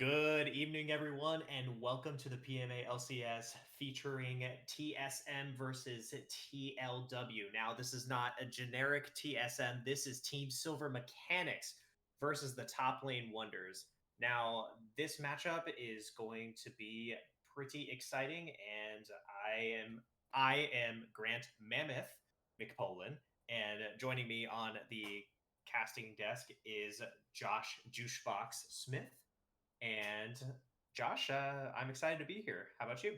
Good evening, everyone, and welcome to the PMA LCS featuring TSM versus TLW. Now, this is not a generic TSM. This is Team Silver Mechanics versus the Top Lane Wonders. Now, this matchup is going to be pretty exciting, and I am Grant Mammoth McPolin, and joining me on the casting desk is Josh Juicebox Smith. And Josh, I'm excited to be here. How about you?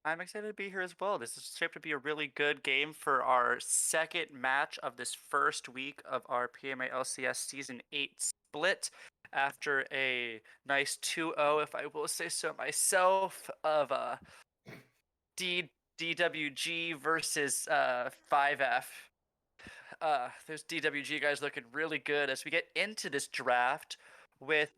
I'm excited to be here as well. This is shaped to be a really good game for our second match of this first week of our PMA LCS Season 8 split after a nice 2-0, if I will say so myself, of DWG versus 5F. Those DWG guys looking really good as we get into this draft with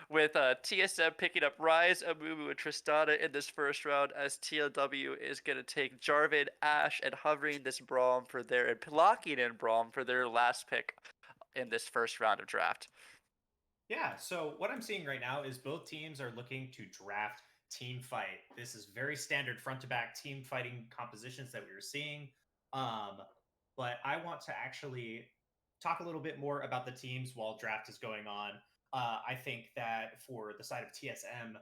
with TSM picking up Rise, Amumu, and Tristana in this first round, as TLW is going to take Jarvan, Ashe, and hovering this Braum for their and locking in Braum for their last pick in this first round of draft. Yeah, so what I'm seeing right now is both teams are looking to draft team fight. This is very standard front to back team fighting compositions that we were seeing. Um, but I want to actually talk a little bit more about the teams while draft is going on. I think that for the side of TSM,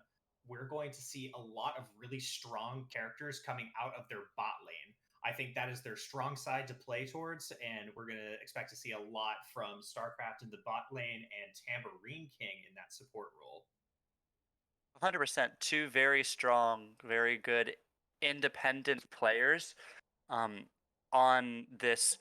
we're going to see a lot of really strong characters coming out of their bot lane. I think that is their strong side to play towards, and we're going to expect to see a lot from StarCraft in the bot lane and Tambourine King in that support role. 100%. Two very strong, very good independent players um, on this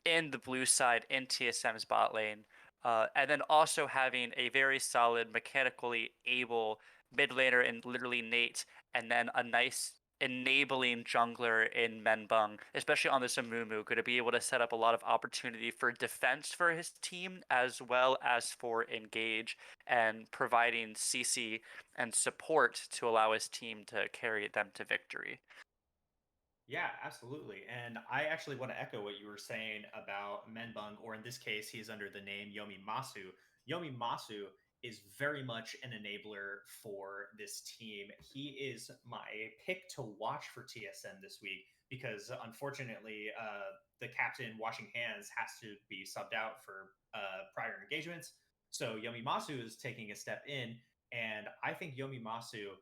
in the blue side in TSM's bot lane. And then also having a very solid, mechanically able mid laner in literally Nate, and then a nice enabling jungler in Menbung, especially on this Amumu, going to be able to set up a lot of opportunity for defense for his team as well as for engage and providing CC and support to allow his team to carry them to victory. Yeah, absolutely. And I actually want to echo what you were saying about Menbung, or in this case, he's under the name Yomi Masu. Yomi Masu is very much an enabler for this team. He is my pick to watch for TSM this week because unfortunately, the captain washing hands has to be subbed out for prior engagements. So Yomi Masu is taking a step in. And I think Yomi Masu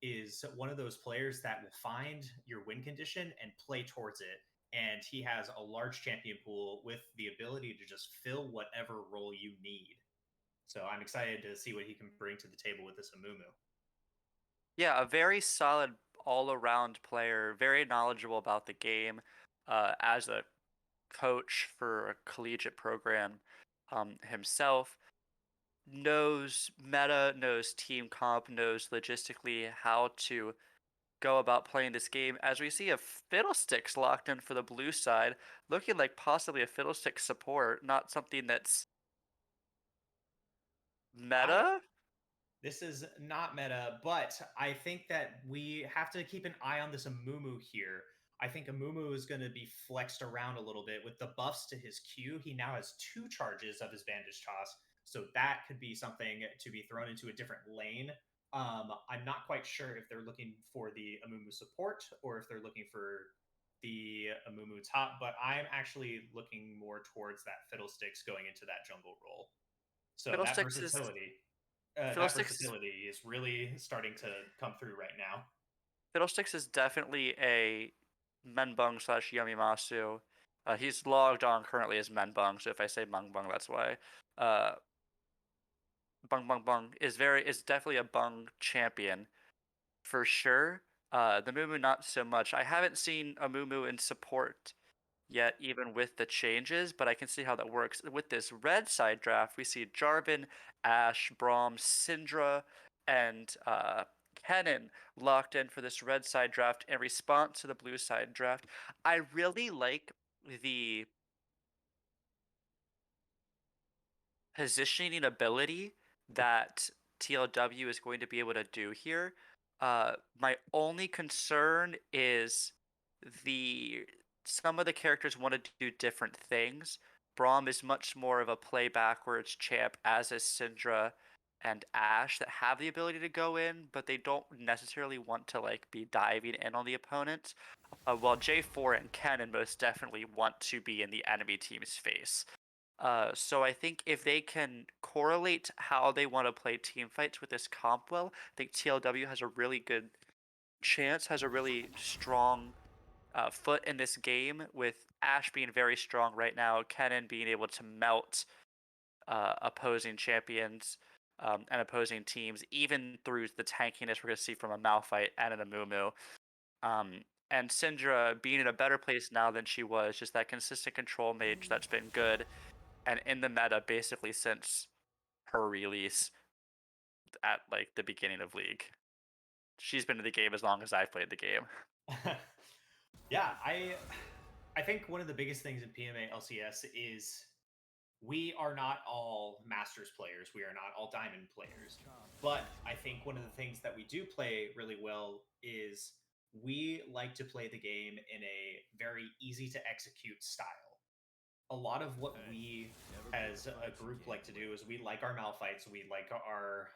is one of those players that will find your win condition and play towards it. And he has a large champion pool with the ability to just fill whatever role you need. So I'm excited to see what he can bring to the table with this Amumu. Yeah, a very solid all-around player, very knowledgeable about the game, as a coach for a collegiate program himself, knows meta, knows team comp, knows logistically how to go about playing this game. As we see a Fiddlesticks locked in for the blue side, looking like possibly a Fiddlesticks support, not something that's I meta. This is not meta, but I think that we have to keep an eye on this Amumu here. I think Amumu is going to be flexed around a little bit with the buffs to his Q. He now has two charges of his bandage toss, so that could be something to be thrown into a different lane. I'm not quite sure if they're looking for the Amumu support or if they're looking for the Amumu top, but I'm actually looking more towards that Fiddlesticks going into that jungle role. So that Fiddlesticks is versatility that Fiddlesticks versatility is really starting to come through right now. Fiddlesticks is definitely a Menbung slash Yomimasu. He's logged on currently as Menbung, so if I say Mungbung, that's why. Uh, Bung Bung Bung is definitely a Bung champion for sure. The Mumu not so much. I haven't seen a Mumu in support yet, even with the changes, but I can see how that works. With this red side draft, we see Jarvan, Ashe, Braum, Syndra, and Kennen locked in for this red side draft in response to the blue side draft. I really like the positioning ability that TLW is going to be able to do here. My only concern is the some of the characters want to do different things. Braum is much more of a play backwards champ, as is Syndra. and Ashe that have the ability to go in, but they don't necessarily want to like be diving in on the opponent. While J4 and Kennen most definitely want to be in the enemy team's face. So I think if they can correlate how they want to play team fights with this comp well, I think TLW has a really good chance, has a really strong foot in this game, with Ashe being very strong right now, Kennen being able to melt opposing champions and opposing teams, even through the tankiness we're going to see from a Malphite and an Amumu. And Syndra being in a better place now than she was, just that consistent control mage that's been good and in the meta basically since her release at like the beginning of League. She's been in the game as long as I've played the game. Yeah, I think one of the biggest things in PMA LCS is we are not all Masters players. We are not all Diamond players. But I think one of the things that we do play really well is we like to play the game in a very easy to execute style. A lot of what we as a group like to do is we like our Malphites, we like our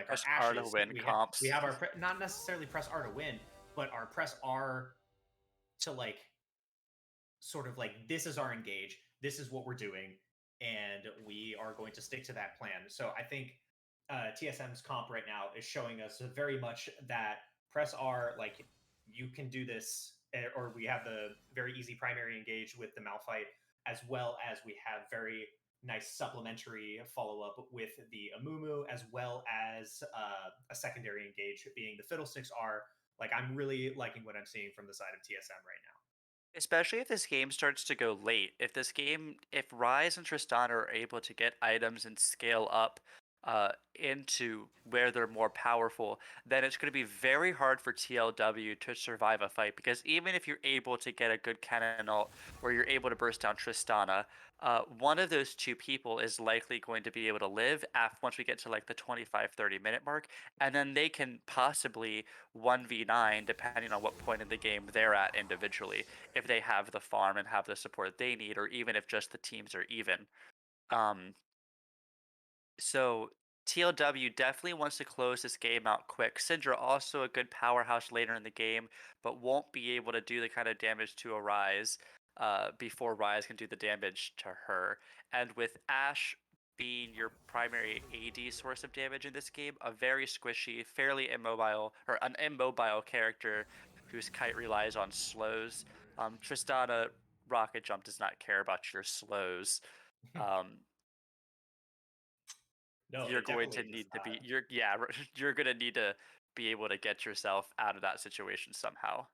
Press R to Ashes. win We comps. have our not necessarily press R to win, but our press R to like sort of like this is our engage, this is what we're doing, and we are going to stick to that plan. So I think TSM's comp right now is showing us very much that press R, like you can do this, or we have the very easy primary engage with the Malphite, as well as we have very nice supplementary follow up with the Amumu, as well as a secondary engage being the Fiddlesticks R. Like I'm really liking what I'm seeing from the side of TSM right now. Especially if this game starts to go late. If Ryze and Tristana are able to get items and scale up into where they're more powerful, then it's going to be very hard for TLW to survive a fight. Because even if you're able to get a good cannon ult where you're able to burst down Tristana, one of those two people is likely going to be able to live once we get to like the 25-30 minute mark, and then they can possibly 1v9 depending on what point in the game they're at individually, if they have the farm and have the support they need, or even if just the teams are even. Um, so TLW definitely wants to close this game out quick. Syndra also a good powerhouse later in the game, but won't be able to do the kind of damage to a Ryze before Ryze can do the damage to her. And with Ashe being your primary AD source of damage in this game, a very squishy, fairly immobile, or an immobile character whose kite relies on slows. Tristana Rocket Jump does not care about your slows. Um, No, you're it going to definitely does need to not. be you're going to need to be able to get yourself out of that situation somehow.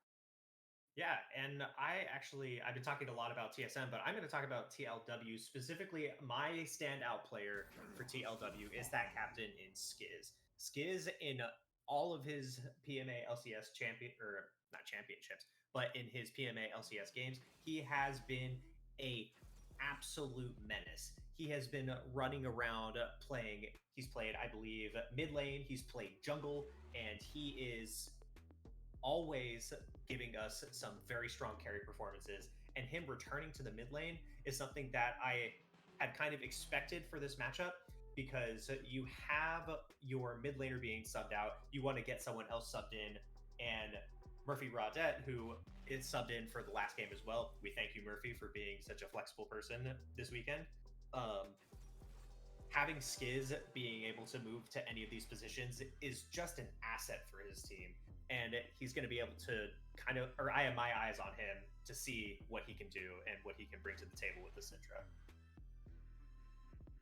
Yeah, and I've been talking a lot about TSM, but I'm going to talk about TLW specifically. My standout player for TLW is that captain in Skiz. Skiz in all of his PMA LCS champion or not championships, but in his PMA LCS games, he has been a absolute menace. He has been running around playing. He's played, I believe, mid lane. He's played jungle, and he is always giving us some very strong carry performances. And him returning to the mid lane is something that I had kind of expected for this matchup because you have your mid laner being subbed out. You want to get someone else subbed in. And Murphy Raudette, who is subbed in for the last game as well. We thank you, Murphy, for being such a flexible person this weekend. Having Skiz being able to move to any of these positions is just an asset for his team. And he's going to be able to I have my eyes on him to see what he can do and what he can bring to the table with the Syndra.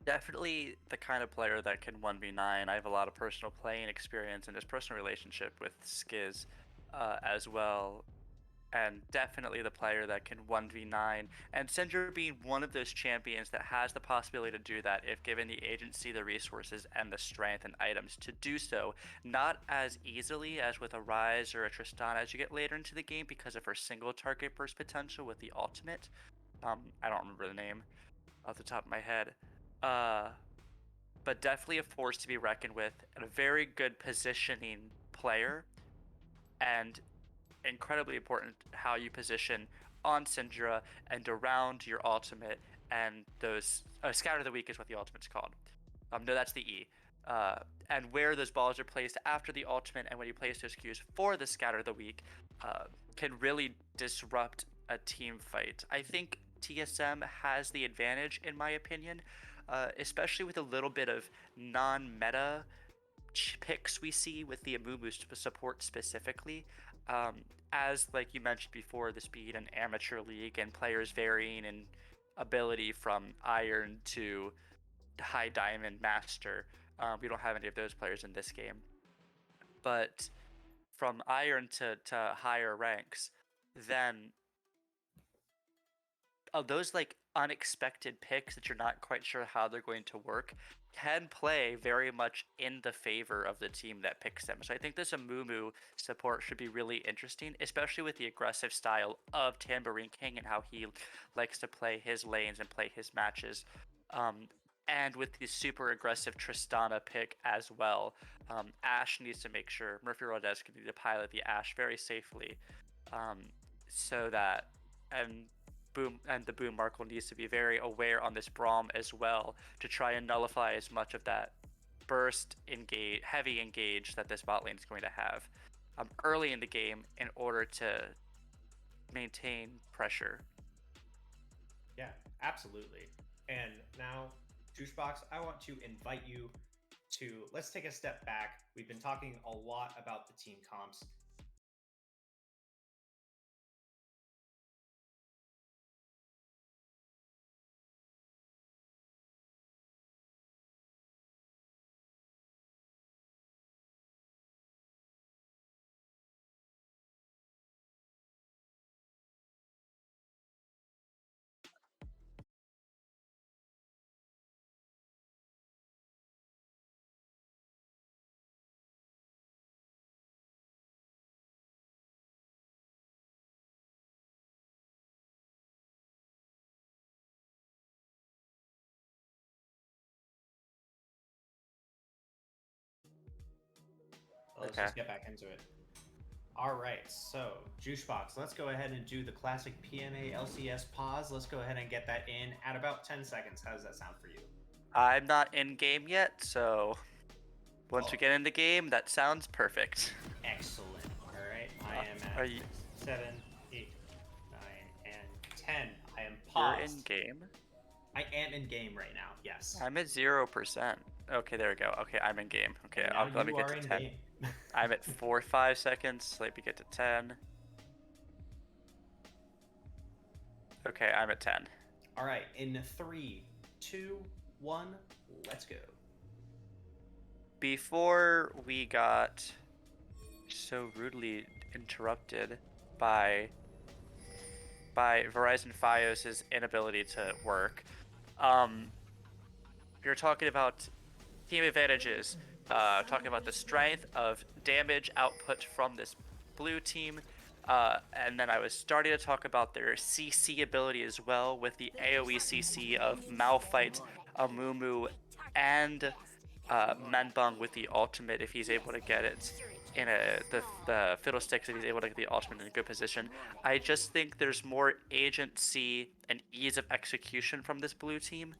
Definitely the kind of player that can 1v9. I have a lot of personal playing experience and just personal relationship with Skiz as well. And definitely the player that can 1v9. And Syndra being one of those champions that has the possibility to do that if given the agency, the resources, and the strength and items to do so. Not as easily as with a Ryze or a Tristana as you get later into the game because of her single target burst potential with the ultimate. I don't remember the name off the top of my head. Uh, but definitely a force to be reckoned with and a very good positioning player. And incredibly important how you position on Syndra and around your ultimate, and those Scout of the Week is what the ultimate's called. No, that's the E. And where those balls are placed after the ultimate and when you place those Qs for the scatter the weak can really disrupt a team fight. I think TSM has the advantage, in my opinion, especially with a little bit of non-meta picks we see with the Amumu support specifically. As like you mentioned before, this being an amateur league and players varying in ability from Iron to High Diamond Master. We don't have any of those players in this game. But from Iron to higher ranks, then those like unexpected picks that you're not quite sure how they're going to work can play very much in the favor of the team that picks them. So I think this Amumu support should be really interesting, especially with the aggressive style of Tambourine King and how he likes to play his lanes and play his matches. And with the super aggressive Tristana pick as well. Ashe needs to make sure, Murphy Rodez can need to pilot the Ashe very safely so that, and the Boom Markle needs to be very aware on this Braum as well to try and nullify as much of that burst engage, heavy engage that this bot lane is going to have early in the game in order to maintain pressure. Yeah, absolutely. And now, Juicebox, I want to invite you to, let's take a step back. We've been talking a lot about the team comps. Let's Okay. just get back into it. All right, so Juicebox, let's go ahead and do the classic PMA LCS pause. Let's go ahead and get that in at about 10 seconds. How does that sound for you? I'm not in game yet, so once we get in the game, that sounds perfect. Excellent. All right, I am at 6, 7, 8, 9, and 10. I am paused. You're in game? I am in game right now, yes. I'm at 0%. Okay, there we go. Okay, I'm in game. Okay, let me get to 10. I'm at 5 seconds. Let me get to 10. Okay, I'm at 10. All right, in 3, 2, 1, let's go. Before we got so rudely interrupted by Verizon Fios's inability to work, you're talking about team advantages, talking about the strength of damage output from this blue team, and then I was starting to talk about their CC ability as well with the AoE CC of Malphite, Amumu, and Menbung with the ultimate if he's able to get it in the Fiddlesticks if he's able to get the ultimate in a good position. I just think there's more agency and ease of execution from this blue team.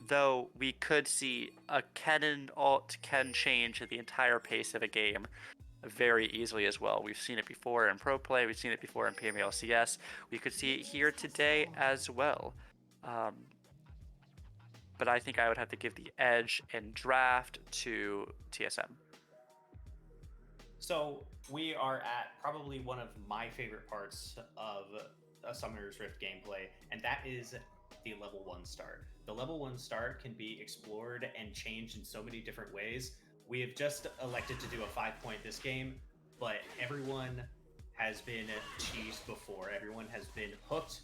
Though we could see a Kennen ult can change the entire pace of a game very easily as well. We've seen it before in Pro Play, we've seen it before in PMA LCS. We could see it here today as well. But I think I would have to give the edge in draft to TSM. So we are at probably one of my favorite parts of a Summoner's Rift gameplay, and that is the level 1 start. The level 1 start can be explored and changed in so many different ways. We have just elected to do a 5-point this game, but everyone has been cheesed before. Everyone has been hooked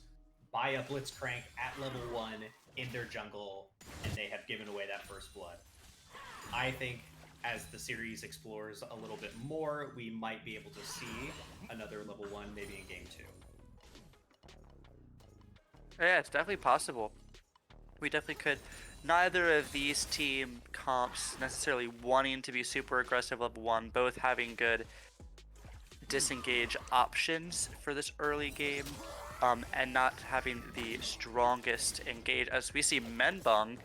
by a Blitzcrank at level 1 in their jungle, and they have given away that first blood. I think as the series explores a little bit more, we might be able to see another level 1 maybe in game 2. Yeah, it's definitely possible. We definitely could. Neither of these team comps necessarily wanting to be super aggressive level 1, both having good disengage options for this early game, and not having the strongest engage. As we see Menbung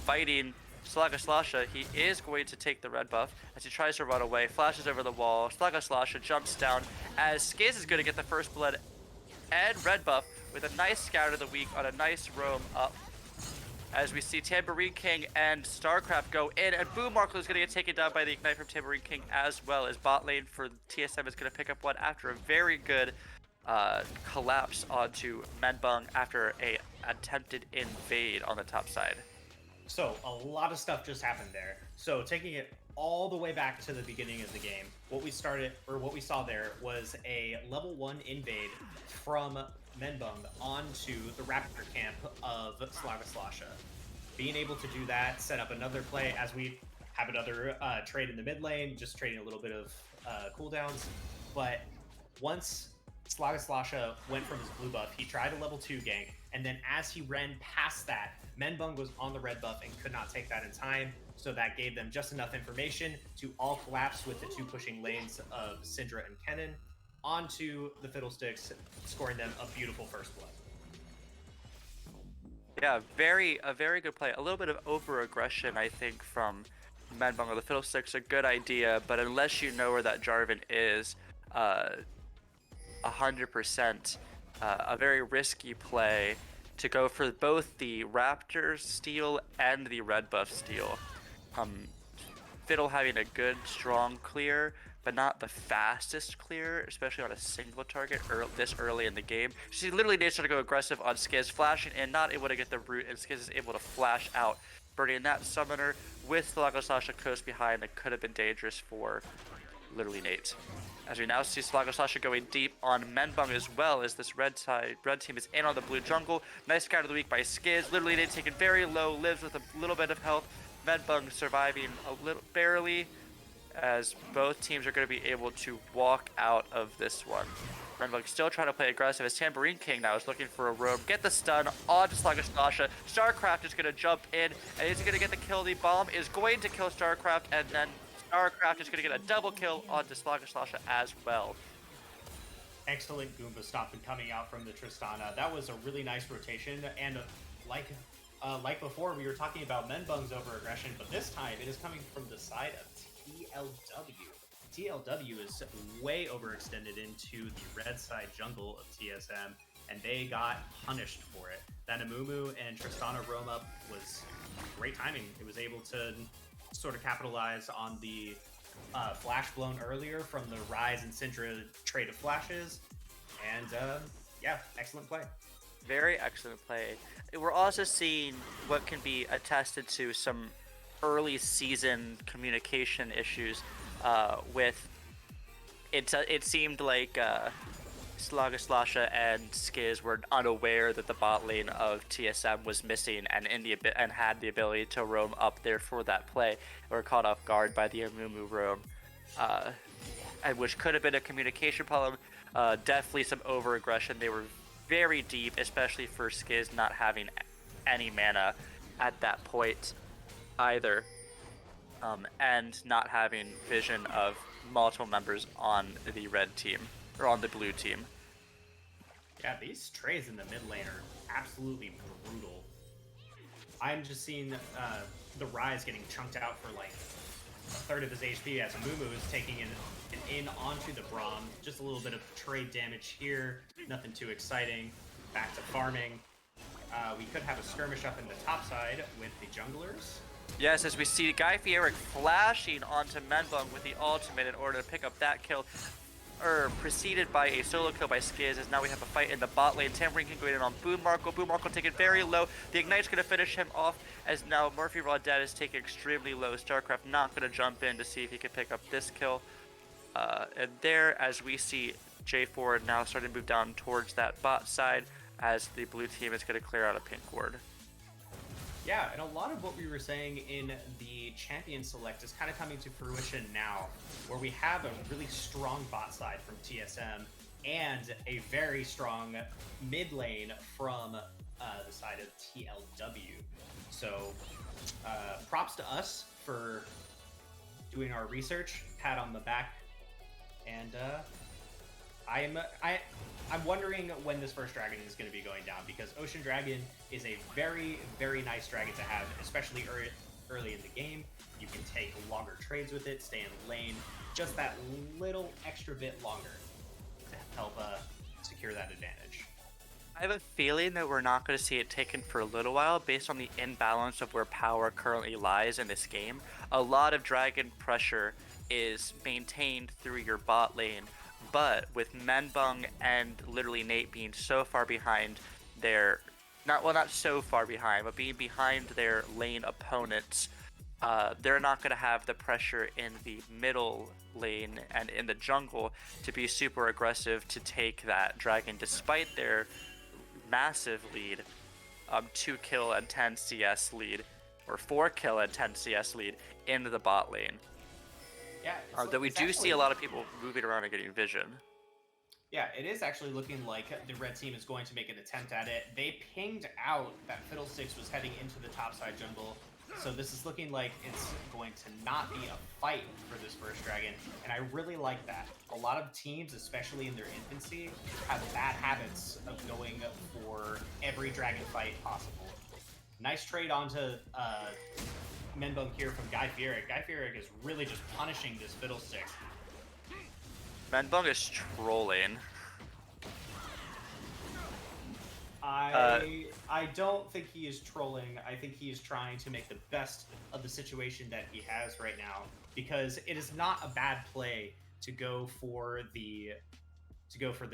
fighting Slasha. He is going to take the red buff as he tries to run away, flashes over the wall. Slasha jumps down as Skiz is going to get the first blood and red buff with a nice scout of the week on a nice roam up. As we see Tambourine King and StarCraft go in, and Boom Markle is going to get taken down by the Ignite from Tambourine King as well, as bot lane for TSM is going to pick up one after a very good collapse onto Menbung after a attempted invade on the top side. So a lot of stuff just happened there. So taking it all the way back to the beginning of the game, what we saw there was a level 1 invade from Menbung onto the Raptor camp of Slasha. Being able to do that, set up another play as we have another trade in the mid lane, just trading a little bit of cooldowns. But once Slasha went from his blue buff, he tried a level 2 gank, and then as he ran past that, Menbung was on the red buff and could not take that in time, so that gave them just enough information to all collapse with the 2 pushing lanes of Syndra and Kennen onto the Fiddlesticks, scoring them a beautiful first blood. Yeah, a very good play. A little bit of over-aggression, I think, from Menbung or the Fiddlesticks, a good idea, but unless you know where that Jarvan is, 100% a very risky play to go for both the Raptor steal and the red buff steal. Fiddle having a good, strong clear, but not the fastest clear, especially on a single target this early in the game. She literally needs to go aggressive on Skiz, flashing in, not able to get the root, and Skiz is able to flash out, burning that summoner with Slasha close behind. That could have been dangerous for literally Nate. As we now see Slasha going deep on Menbung as well, as this red team is in on the blue jungle. Nice scout of the week by Skiz. Literally Nate taken very low, lives with a little bit of health. Menbung surviving a little barely, as both teams are going to be able to walk out of this one. Menbung still trying to play aggressive as Tambourine King now is looking for a roam. Get the stun onto Slasha. StarCraft is going to jump in, and is going to get the kill. The bomb is going to kill StarCraft, and then StarCraft is going to get a double kill onto Slasha as well. Excellent Goomba stomping coming out from the Tristana. That was a really nice rotation, and like before, we were talking about Menbung's over-aggression, but this time it is coming from the side of TLW. TLW is way overextended into the red side jungle of TSM, and they got punished for it. That Amumu and Tristana roam up was great timing. It was able to sort of capitalize on the flash blown earlier from the Ryze and Syndra trade of flashes, and yeah, excellent play. Very excellent play. We're also seeing what can be attested to some early season communication issues with it seemed like Slasha and Skiz were unaware that the bot lane of TSM was missing and had the ability to roam up there for that play. Were caught off guard by the Amumu roam, which could have been a communication problem. Definitely some over-aggression. They were very deep, especially for Skiz not having any mana at that point either, and not having vision of multiple members on the red team or on the blue team. Yeah, these trades in the mid lane are absolutely brutal. I'm just seeing the Ryze getting chunked out for like a third of his HP as Mumu is taking an in onto the Braum. Just a little bit of trade damage here. Nothing too exciting. Back to farming. We could have a skirmish up in the top side with the junglers. Yes, as we see Guy Fieric flashing onto Menbung with the ultimate in order to pick up that kill. Preceded by a solo kill by Skiz, as now we have a fight in the bot lane. Tambourine King going in on Boom Markle. Boom Markle taken very low. The Ignite's going to finish him off, as now Murphy Raw Dead is taken extremely low. StarCraft not going to jump in to see if he can pick up this kill. And there, as we see J4 now starting to move down towards that bot side, as the blue team is going to clear out a pink ward. Yeah, and a lot of what we were saying in the champion select is kind of coming to fruition now, where we have a really strong bot side from TSM and a very strong mid lane from the side of TLW. So props to us for doing our research, pat on the back, and I'm wondering when this first dragon is going to be going down, because Ocean Dragon is a very, very nice dragon to have, especially early in the game. You can take longer trades with it, stay in lane just that little extra bit longer to help secure that advantage. I have a feeling that we're not going to see it taken for a little while based on the imbalance of where power currently lies in this game. A lot of dragon pressure is maintained through your bot lane, but with Menbung and literally Nate being so far behind their, not so far behind, but being behind their lane opponents, they're not going to have the pressure in the middle lane and in the jungle to be super aggressive to take that dragon, despite their massive lead, 2 kill and 10 CS lead, or 4 kill and 10 CS lead into the bot lane. Yeah, Though we do see a lot of people moving around and getting vision. Yeah, it is actually looking like the red team is going to make an attempt at it. They pinged out that Fiddlesticks was heading into the topside jungle, so this is looking like it's going to not be a fight for this first dragon, and I really like that. A lot of teams, especially in their infancy, have bad habits of going for every dragon fight possible. Nice trade onto Menbung here from Guy Fieric. Guy Fieric is really just punishing this Fiddlesticks. Menbung is trolling. I don't think he is trolling. I think he is trying to make the best of the situation that he has right now, because it is not a bad play to go for the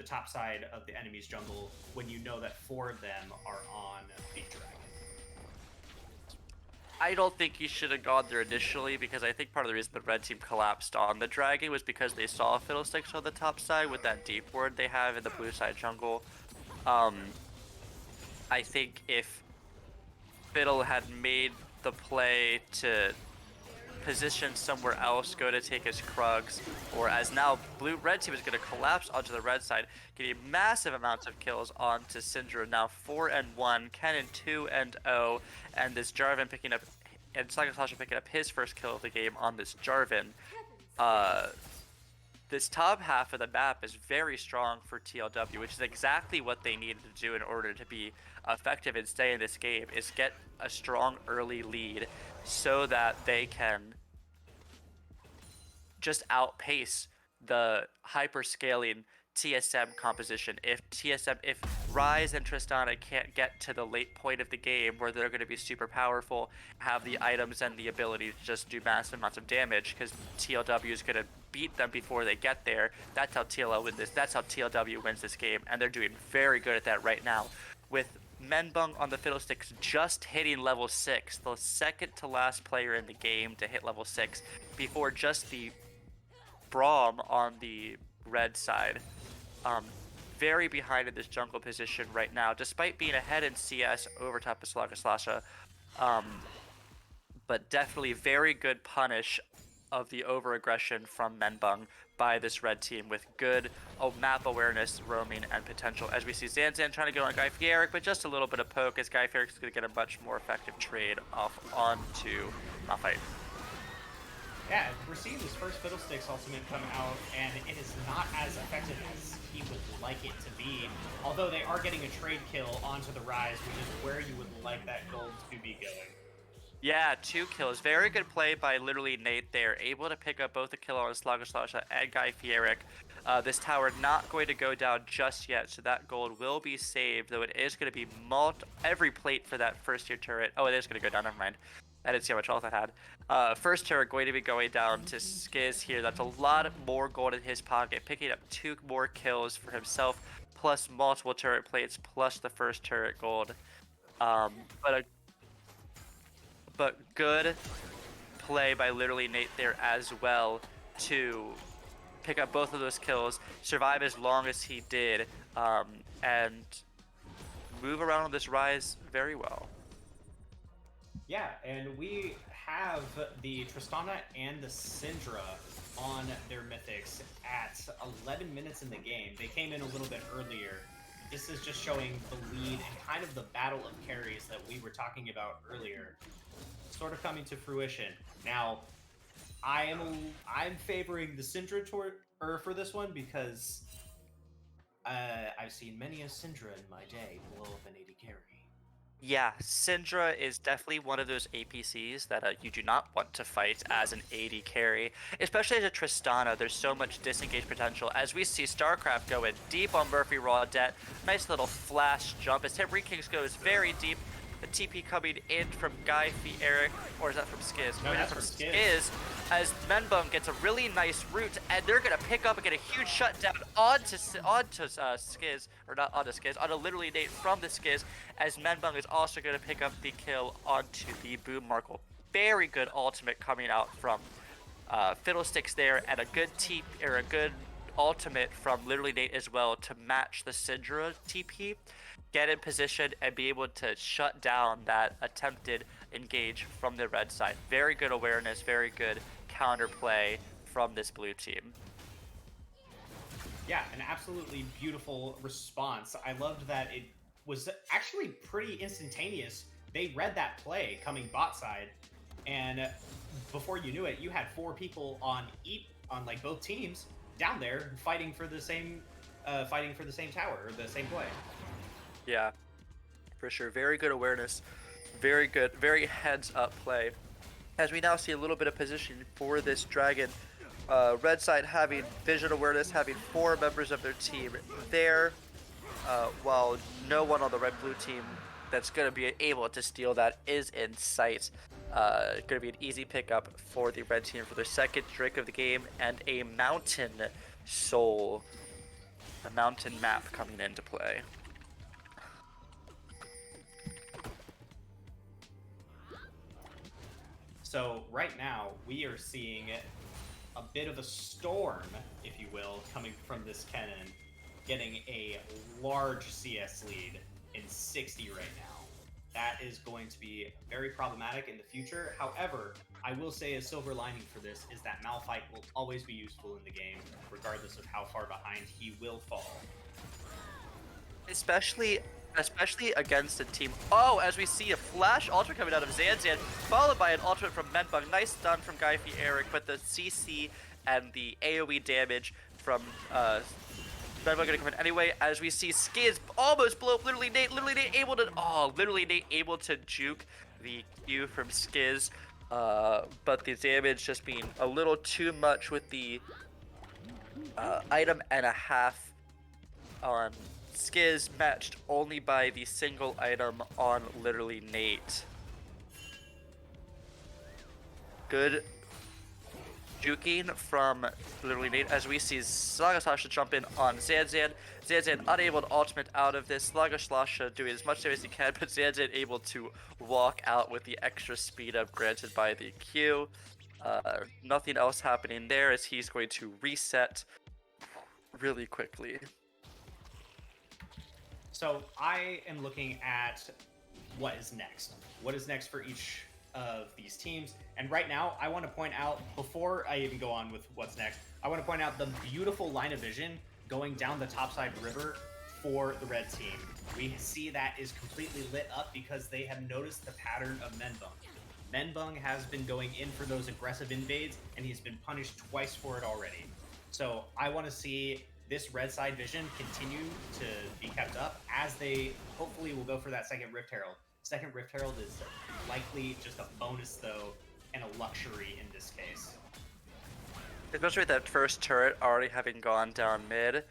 top side of the enemy's jungle when you know that 4 of them are on the dragon. I don't think he should have gone there initially, because I think part of the reason the red team collapsed on the dragon was because they saw Fiddlesticks on the top side with that deep ward they have in the blue side jungle. I think if Fiddle had made the play to position somewhere else, go to take his Krugs, or as now red team is going to collapse onto the red side, getting massive amounts of kills onto Syndra, now 4-1, Kennen 2-0, and this Jarvan picking up, and Slasha picking up his first kill of the game on this Jarvan. This top half of the map is very strong for TLW, which is exactly what they needed to do in order to be effective and stay in this game, is get a strong early lead so that they can just outpace the hyper-scaling TSM composition. If Ryze and Tristana can't get to the late point of the game where they're going to be super powerful, have the items and the ability to just do massive amounts of damage, because TLW is going to beat them before they get there. That's how TLW wins this game, and they're doing very good at that right now. With Menbung on the Fiddlesticks just hitting level 6, the second to last player in the game to hit level 6, before just the Braum on the red side. Very behind in this jungle position right now, despite being ahead in CS over top of Slasha. But definitely very good punish of the over-aggression from Menbung by this red team, with good map awareness, roaming, and potential. As we see Zanzan trying to go on Guy Fieric, but just a little bit of poke, as Guy Fieric is going to get a much more effective trade off onto Malphite. Yeah, we're seeing this first Fiddlesticks ultimate come out, and it is not as effective as he would like it to be, although they are getting a trade kill onto the Ryze, which is where you would like that gold to be going. Yeah, 2 kills. Very good play by literally Nate there, able to pick up both a kill on Slasha and Guy Fieric. This tower not going to go down just yet, so that gold will be saved, though it is going to be every plate for that first tier turret. Oh, it is going to go down, never mind. I didn't see how much health it had. First turret going to be going down to Skiz here. That's a lot more gold in his pocket, picking up 2 more kills for himself, plus multiple turret plates, plus the first turret gold. But good play by literally Nate there as well to pick up both of those kills, survive as long as he did, and move around on this Ryze very well. Yeah, and we have the Tristana and the Syndra on their mythics at 11 minutes in the game. They came in a little bit earlier. This is just showing the lead and kind of the battle of carries that we were talking about earlier sort of coming to fruition. Now, I'm favoring the Syndra for this one, because I've seen many a Syndra in my day blow up an AD carry. Yeah, Syndra is definitely one of those APCs that you do not want to fight as an AD carry, especially as a Tristana. There's so much disengage potential. As we see StarCraft go in deep on Murphy Raw Debt, nice little flash jump as Tim Kings goes very deep. The TP coming in from Guy Eric, or is that from Skiz? No, that's from Skiz. As Menbum gets a really nice route, and they're gonna pick up and get a huge shutdown onto Skiz, or not onto Skiz, onto literally Nate from the Skiz, as Menbum is also gonna pick up the kill onto the Boom Markle. Very good ultimate coming out from Fiddlesticks there, and a good ultimate from literally Nate as well to match the Syndra TP. Get in position and be able to shut down that attempted engage from the red side. Very good awareness, very good counterplay from this blue team. Yeah, an absolutely beautiful response. I loved that it was actually pretty instantaneous. They read that play coming bot side, and before you knew it, you had 4 people on like both teams down there fighting for the same tower or the same play. Yeah, for sure. Very good awareness. Very good, very heads-up play. As we now see a little bit of position for this Dragon. Red side having vision awareness, having 4 members of their team there, while no one on the red-blue team that's going to be able to steal that is in sight. Going to be an easy pickup for the red team for their second drink of the game, and a mountain soul, a mountain map coming into play. So right now, we are seeing a bit of a storm, if you will, coming from this Kennen, getting a large CS lead in 60 right now. That is going to be very problematic in the future. However, I will say a silver lining for this is that Malphite will always be useful in the game, regardless of how far behind he will fall. Especially against a team. Oh, as we see a flash ultimate coming out of Zanzan, followed by an ultimate from Menbug. Nice stun from Guy Eric, but the CC and the AoE damage from Menbug gonna come in anyway. As we see Skiz almost blow up literally Nate able to juke the Q from Skiz, but the damage just being a little too much with the item and a half on Skiz, matched only by the single item on literally Nate. Good juking from literally Nate as we see Slagaslasha jump in on Zanzan. Zanzan unable to ultimate out of this. Slagaslasha doing as much damage as he can, but Zanzan able to walk out with the extra speed up granted by the Q. Nothing else happening there as he's going to reset really quickly. So I am looking at what is next. What is next for each of these teams? And right now, I want to point out, before I even go on with what's next, I want to point out the beautiful line of vision going down the topside river for the red team. We see that is completely lit up because they have noticed the pattern of Menbung. Menbung has been going in for those aggressive invades, and he's been punished twice for it already. So I want to see this red side vision continue to be kept up as they hopefully will go for that second Rift Herald. Second Rift Herald is likely just a bonus though, and a luxury in this case. Especially with that first turret already having gone down mid,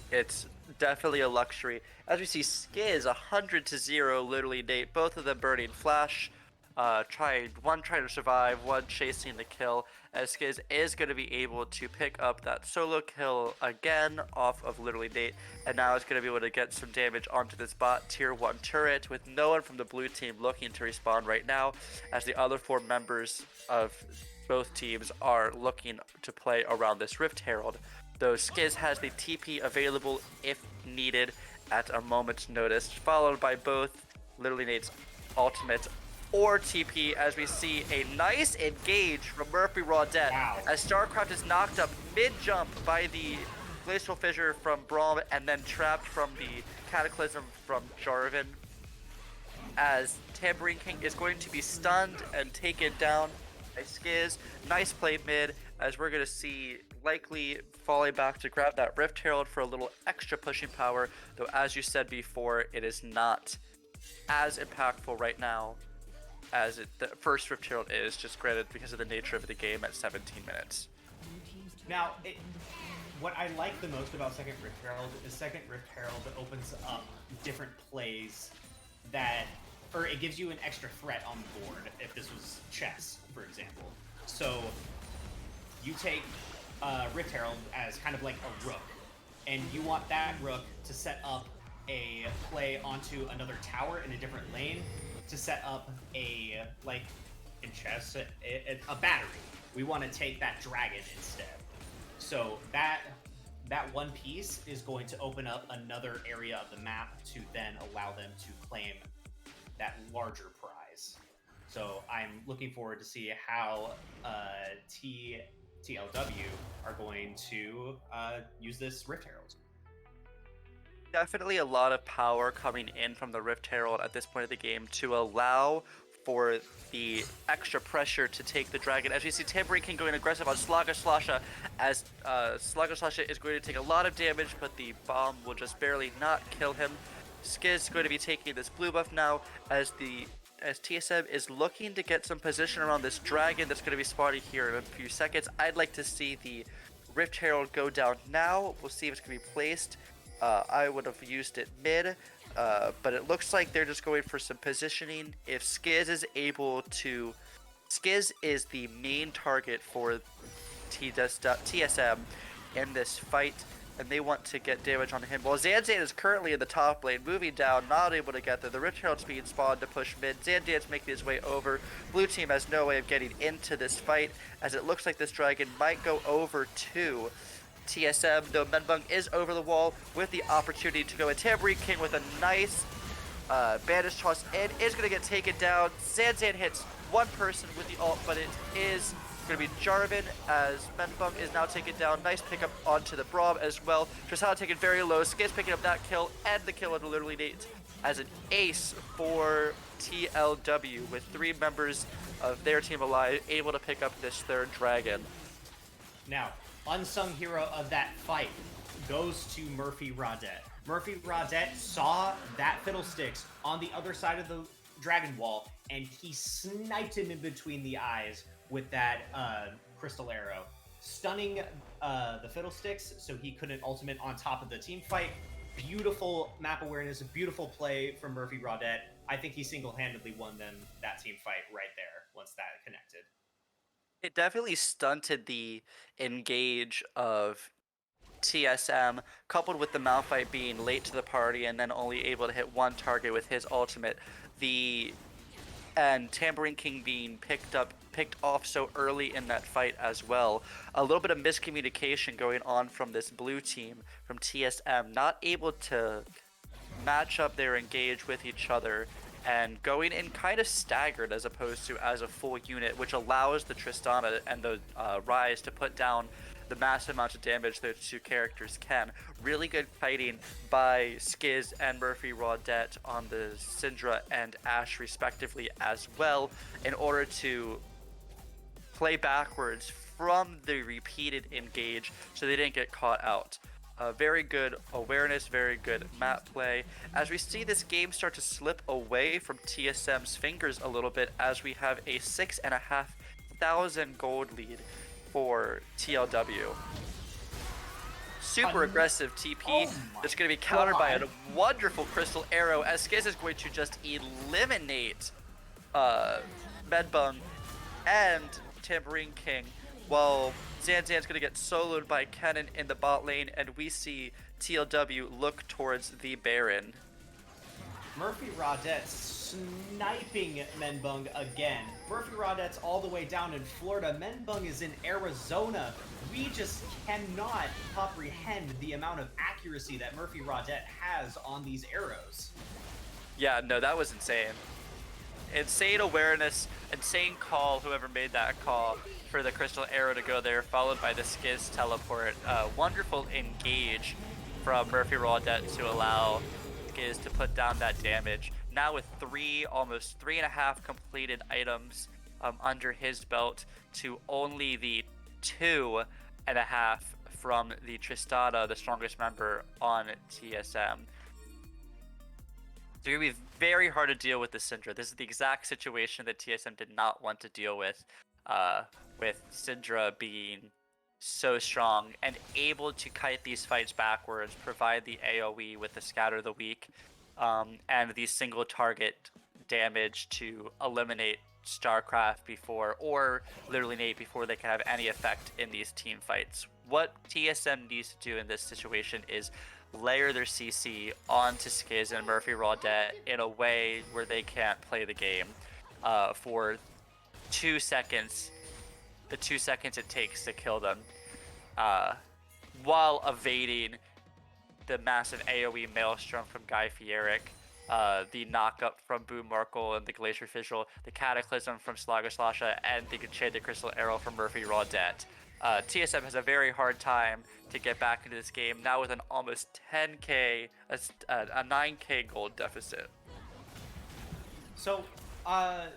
it's definitely a luxury. As we see Skiz 100-0, literally Nate, both of them burning flash. One trying to survive, one chasing the kill, as Skiz is going to be able to pick up that solo kill again off of literally Nate, and now it's going to be able to get some damage onto this bot tier 1 turret with no one from the blue team looking to respawn right now, as the other 4 members of both teams are looking to play around this Rift Herald, though Skiz has the TP available if needed at a moment's notice, followed by both literally Nate's ultimate or TP, as we see a nice engage from Murphy Raw Debt. Wow. As StarCraft is knocked up mid-jump by the Glacial Fissure from Braum, and then trapped from the Cataclysm from Jarvan. As Tambourine King is going to be stunned and taken down by Skiz. Nice play mid, as we're going to see likely falling back to grab that Rift Herald for a little extra pushing power, though as you said before, it is not as impactful right now as the first Rift Herald is, just granted because of the nature of the game at 17 minutes. Now, what I like the most about Second Rift Herald is Second Rift Herald opens up different plays that, or it gives you an extra threat on the board if this was chess, for example. So you take Rift Herald as kind of like a rook, and you want that rook to set up a play onto another tower in a different lane to set up a, like in chess, a battery. We want to take that dragon instead. So that one piece is going to open up another area of the map to then allow them to claim that larger prize. So I'm looking forward to see how TLW are going to use this Rift Herald. Definitely a lot of power coming in from the Rift Herald at this point of the game to allow for the extra pressure to take the dragon. As we see Tambourine King going aggressive on Slasha, as Slasha is going to take a lot of damage, but the bomb will just barely not kill him. Skiz is going to be taking this blue buff now as TSM is looking to get some position around this dragon that's going to be spawning here in a few seconds. I'd like to see the Rift Herald go down now. We'll see if it's going to be placed. I would have used it mid, but it looks like they're just going for some positioning. If Skiz is able to... Skiz is the main target for TSM in this fight, and they want to get damage on him. Well, Zanzan is currently in the top lane, moving down, not able to get there. The Rift Herald's being spawned to push mid. Zandan's making his way over. Blue team has no way of getting into this fight, as it looks like this dragon might go over to TSM, though Menbung is over the wall with the opportunity to go in. Tambourine King with a nice bandage toss in is going to get taken down. Zanzan hits one person with the ult, but it is going to be Jarvan as Menbung is now taken down. Nice pickup onto the Braum as well. Tristana taken very low. Skiz picking up that kill, and the kill on literally Nate as an ace for TLW, with 3 members of their team alive, able to pick up this third dragon. Now, unsung hero of that fight goes to Murphy Rodette. Murphy Rodette saw that Fiddlesticks on the other side of the Dragon Wall, and he sniped him in between the eyes with that crystal arrow, stunning the Fiddlesticks so he couldn't ultimate on top of the team fight. Beautiful map awareness, a beautiful play from Murphy Rodette. I think he single-handedly won them that team fight right there once that connected. It definitely stunted the engage of TSM, coupled with the Malphite being late to the party and then only able to hit one target with his ultimate. And Tambourine King being picked off so early in that fight as well. A little bit of miscommunication going on from this blue team, from TSM, not able to match up their engage with each other, and going in kind of staggered as opposed to as a full unit, which allows the Tristana and the Ryze to put down the massive amount of damage those two characters can. Really good fighting by Skiz and Murphy Rodette on the Syndra and Ashe respectively as well, in order to play backwards from the repeated engage so they didn't get caught out. Very good awareness, very good map play. As we see this game start to slip away from TSM's fingers a little bit, as we have a 6,500 gold lead for TLW. Super aggressive TP that's going to be countered by a wonderful crystal arrow, as Skiz is going to just eliminate Menbung and Tambourine King, while Zanzan's going to get soloed by Kennen in the bot lane, and we see TLW look towards the Baron. Murphy Rodette sniping Menbung again. Murphy Rodette's all the way down in Florida. Menbung is in Arizona. We just cannot comprehend the amount of accuracy that Murphy Rodette has on these arrows. Yeah, no, that was insane. Insane awareness, insane call, whoever made that call, for the crystal arrow to go there, followed by the Skiz teleport. Wonderful engage from Murphy Rodette to allow Skiz to put down that damage. Now with almost 3.5 completed items, under his belt to only the 2.5 from the Tristana, the strongest member on TSM. It's going to be very hard to deal with the Syndra. This is the exact situation that TSM did not want to deal with Syndra being so strong and able to kite these fights backwards, provide the AoE with the Scatter the Weak, and the single target damage to eliminate StarCraft before, or literally Nate before they can have any effect in these team fights. What TSM needs to do in this situation is layer their CC onto Skiz and Murphy Raudet in a way where they can't play the game for 2 seconds, the 2 seconds it takes to kill them, while evading the massive AoE Maelstrom from Guy Fieric, the knockup from Boom Markle and the Glacier Fischl, the Cataclysm from Slagaslasha, and the Enchanted Crystal Arrow from Murphy Raudet. TSM has a very hard time to get back into this game now with an almost 10k, a 9k gold deficit. So,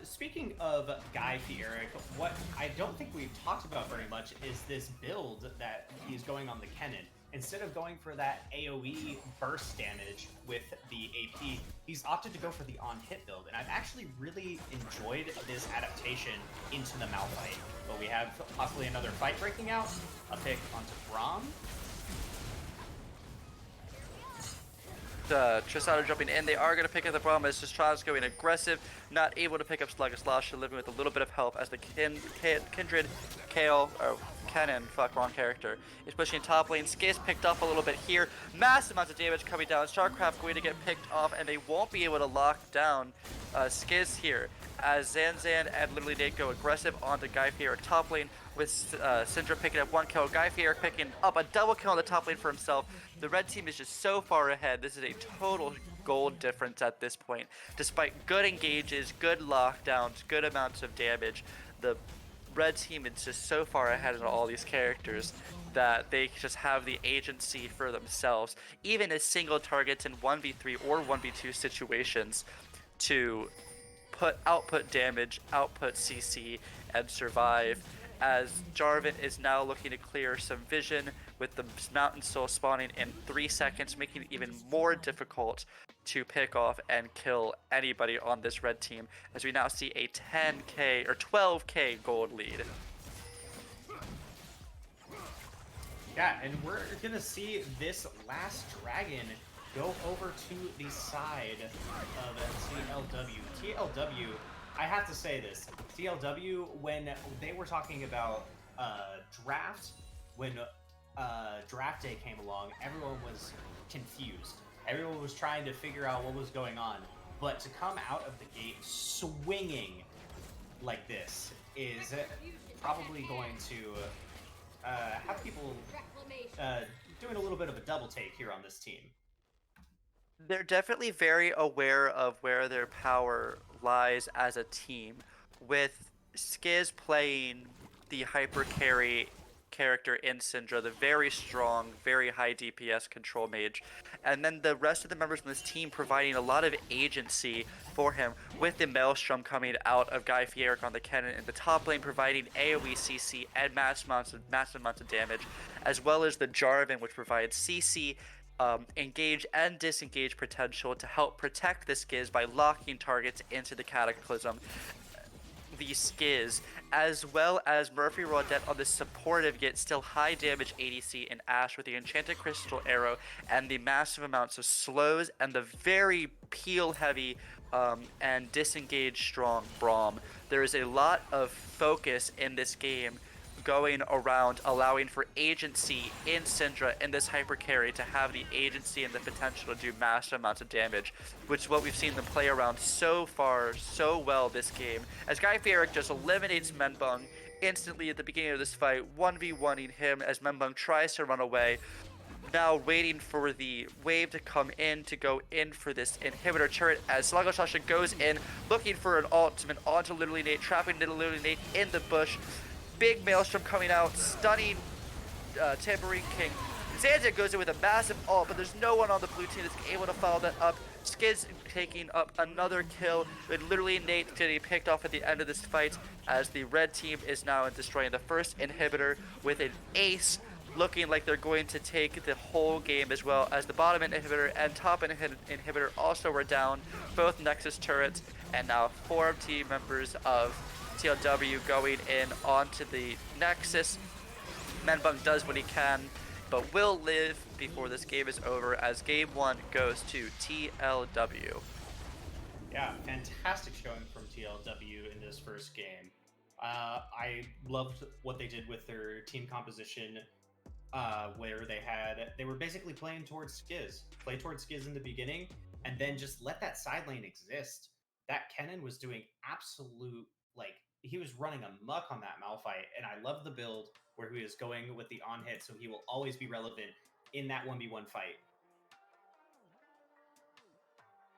speaking of Guy Fieric, what I don't think we've talked about very much is this build that he's going on the Kennen. Instead of going for that AoE burst damage with the AP, he's opted to go for the on-hit build, and I've actually really enjoyed this adaptation into the Malphite. But we have possibly another fight breaking out, a pick onto Braum. Tristana jumping in, they are going to pick up the Braum as Tristana's going aggressive, not able to pick up Slagaslasha, living with a little bit of help as the Kindred Kale, or Kennen, wrong character, is pushing top lane. Skiz picked up a little bit here, massive amounts of damage coming down. StarCraft going to get picked off, and they won't be able to lock down Skiz here as Zanzan and literally Nate go aggressive onto Guy Fieric top lane, with Syndra picking up 1 kill, Guy Fieric picking up a double kill on the top lane for himself. The red team is just so far ahead. This is a total gold difference at this point. Despite good engages, good lockdowns, good amounts of damage, the red team is just so far ahead in all these characters that they just have the agency for themselves, even as single targets in 1v3 or 1v2 situations, to output damage, output CC, and survive, as Jarvan is now looking to clear some vision with the Mountain Soul spawning in 3 seconds, making it even more difficult to pick off and kill anybody on this red team, as we now see a 10k or 12k gold lead. Yeah, and we're gonna see this last dragon go over to the side of TLW. TLW, I have to say this, TLW, when they were talking about draft, when draft day came along, everyone was confused. Everyone was trying to figure out what was going on. But to come out of the gate swinging like this is probably going to have people doing a little bit of a double take here on this team. They're definitely very aware of where their power lies as a team, with Skiz playing the hyper carry character in Syndra, the very strong, very high DPS control mage, and then the rest of the members of this team providing a lot of agency for him, with the Maelstrom coming out of Guy Fieric on the Kennen in the top lane, providing AoE CC and massive amounts of damage, as well as the Jarvan, which provides CC, engage and disengage potential to help protect the Skiz by locking targets into the Cataclysm. The Skiz, as well as Murphy Raudet on the supportive yet still high damage ADC in Ashe with the Enchanted Crystal Arrow and the massive amounts of slows and the very peel heavy and disengage strong Braum. There is a lot of focus in this game going around allowing for agency in Syndra in this hyper carry to have the agency and the potential to do massive amounts of damage, which is what we've seen them play around so far so well this game, as Guy Fieric just eliminates Menbung instantly at the beginning of this fight, 1v1ing him as Menbung tries to run away, now waiting for the wave to come in to go in for this inhibitor turret, as Slagaslasha goes in looking for an ultimate onto Literally Nate, trapping Literally Nate in the bush. Big Maelstrom coming out, stunning Tambourine King. Zanzan goes in with a massive ult, but there's no one on the blue team that's able to follow that up. Skids taking up another kill, with literally Nate getting picked off at the end of this fight, as the red team is now destroying the first inhibitor with an ace, looking like they're going to take the whole game, as well as the bottom inhibitor and top inhibitor also were down, both Nexus turrets, and now 4 team members of TLW going in onto the Nexus. Menbunk does what he can, but will live before this game is over, as game 1 goes to TLW. Yeah, fantastic showing from TLW in this first game. I loved what they did with their team composition, where they were basically playing towards Skiz in the beginning, and then just let that side lane exist. That Kennen was doing absolute, like, he was running amok on that Malphite, and I love the build where he was going with the on hit, so he will always be relevant in that 1v1 fight.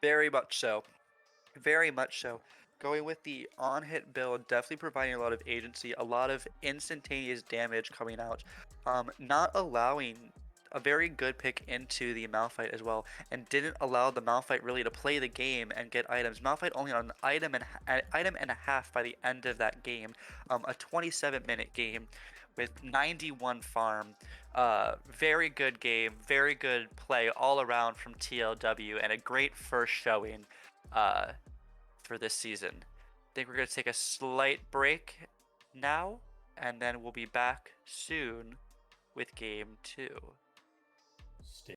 Very much so. Very much so. Going with the on-hit build, definitely providing a lot of agency, a lot of instantaneous damage coming out, not allowing a very good pick into the Malphite as well, and didn't allow the Malphite really to play the game and get items. Malphite only on an item and a half by the end of that game, a 27-minute game with 91 farm. Very good game, very good play all around from TLW, and a great first showing. For this season. I think we're going to take a slight break now, and then we'll be back soon with game 2. Stay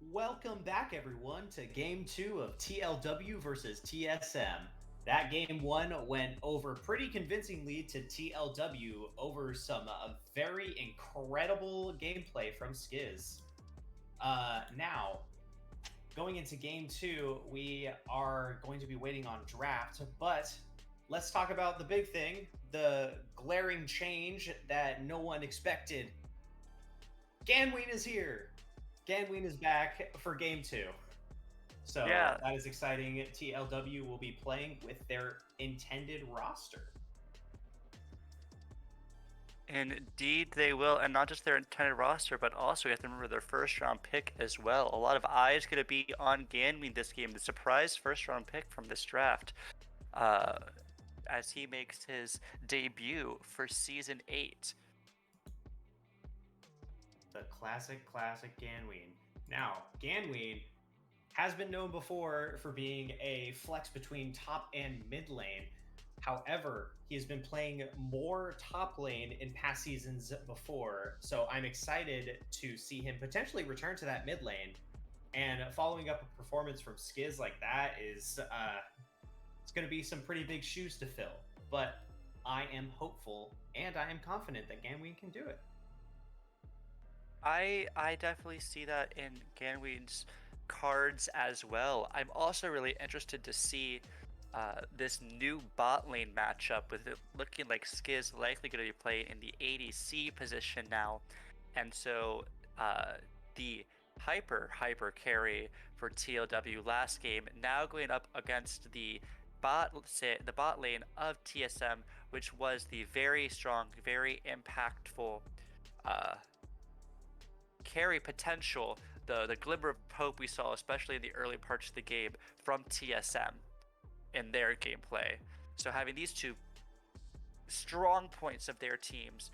Welcome back, everyone, to Game 2 of TLW versus TSM. That Game 1 went over pretty convincingly to TLW over some very incredible gameplay from Skiz. Now, going into Game 2, we are going to be waiting on draft, but let's talk about the big thing, the glaring change that no one expected. Ganween is here. Ganween is back for Game 2. So Yeah, that is exciting. TLW will be playing with their intended roster. indeed they will, and not just their intended roster, but also you have to remember their first round pick as well. A lot of eyes going to be on Ganween this game, the surprise first round pick from this draft, uh, as he makes his debut for Season 8. The classic Ganween. Now, Ganween has been known before for being a flex between top and mid lane. However, he has been playing more top lane in past seasons before, so I'm excited to see him potentially return to that mid lane. And following up a performance from Skiz like that is it's going to be some pretty big shoes to fill. But I am hopeful and I am confident that Ganween can do it. I definitely see that in Ganween's cards as well. I'm also really interested to see this new bot lane matchup, with it looking like Skiz likely going to be playing in the ADC position now, and so the hyper carry for TLW last game now going up against the bot lane of TSM, which was the very strong, very impactful uh, carry potential, the glimmer of hope we saw, especially in the early parts of the game from TSM in their gameplay. So having these two strong points of their teams,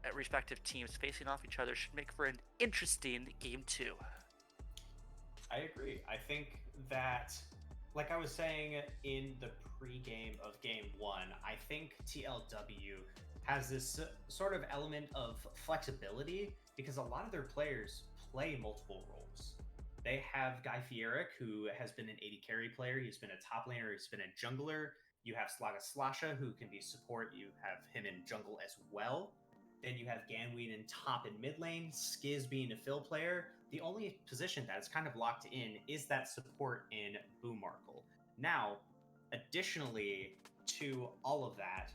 at respective teams facing off each other, should make for an interesting game 2. I agree. I think that, like I was saying in the pre-game of Game 1, I think TLW has this sort of element of flexibility because a lot of their players play multiple roles. They have Guy Fieric, who has been an AD carry player. He's been a top laner. He's been a jungler. You have Slaga Slasha, who can be support. You have him in jungle as well. Then you have Ganween in top and mid lane. Skiz being a fill player. The only position that is kind of locked in is that support in Boomarkle. Now, additionally to all of that,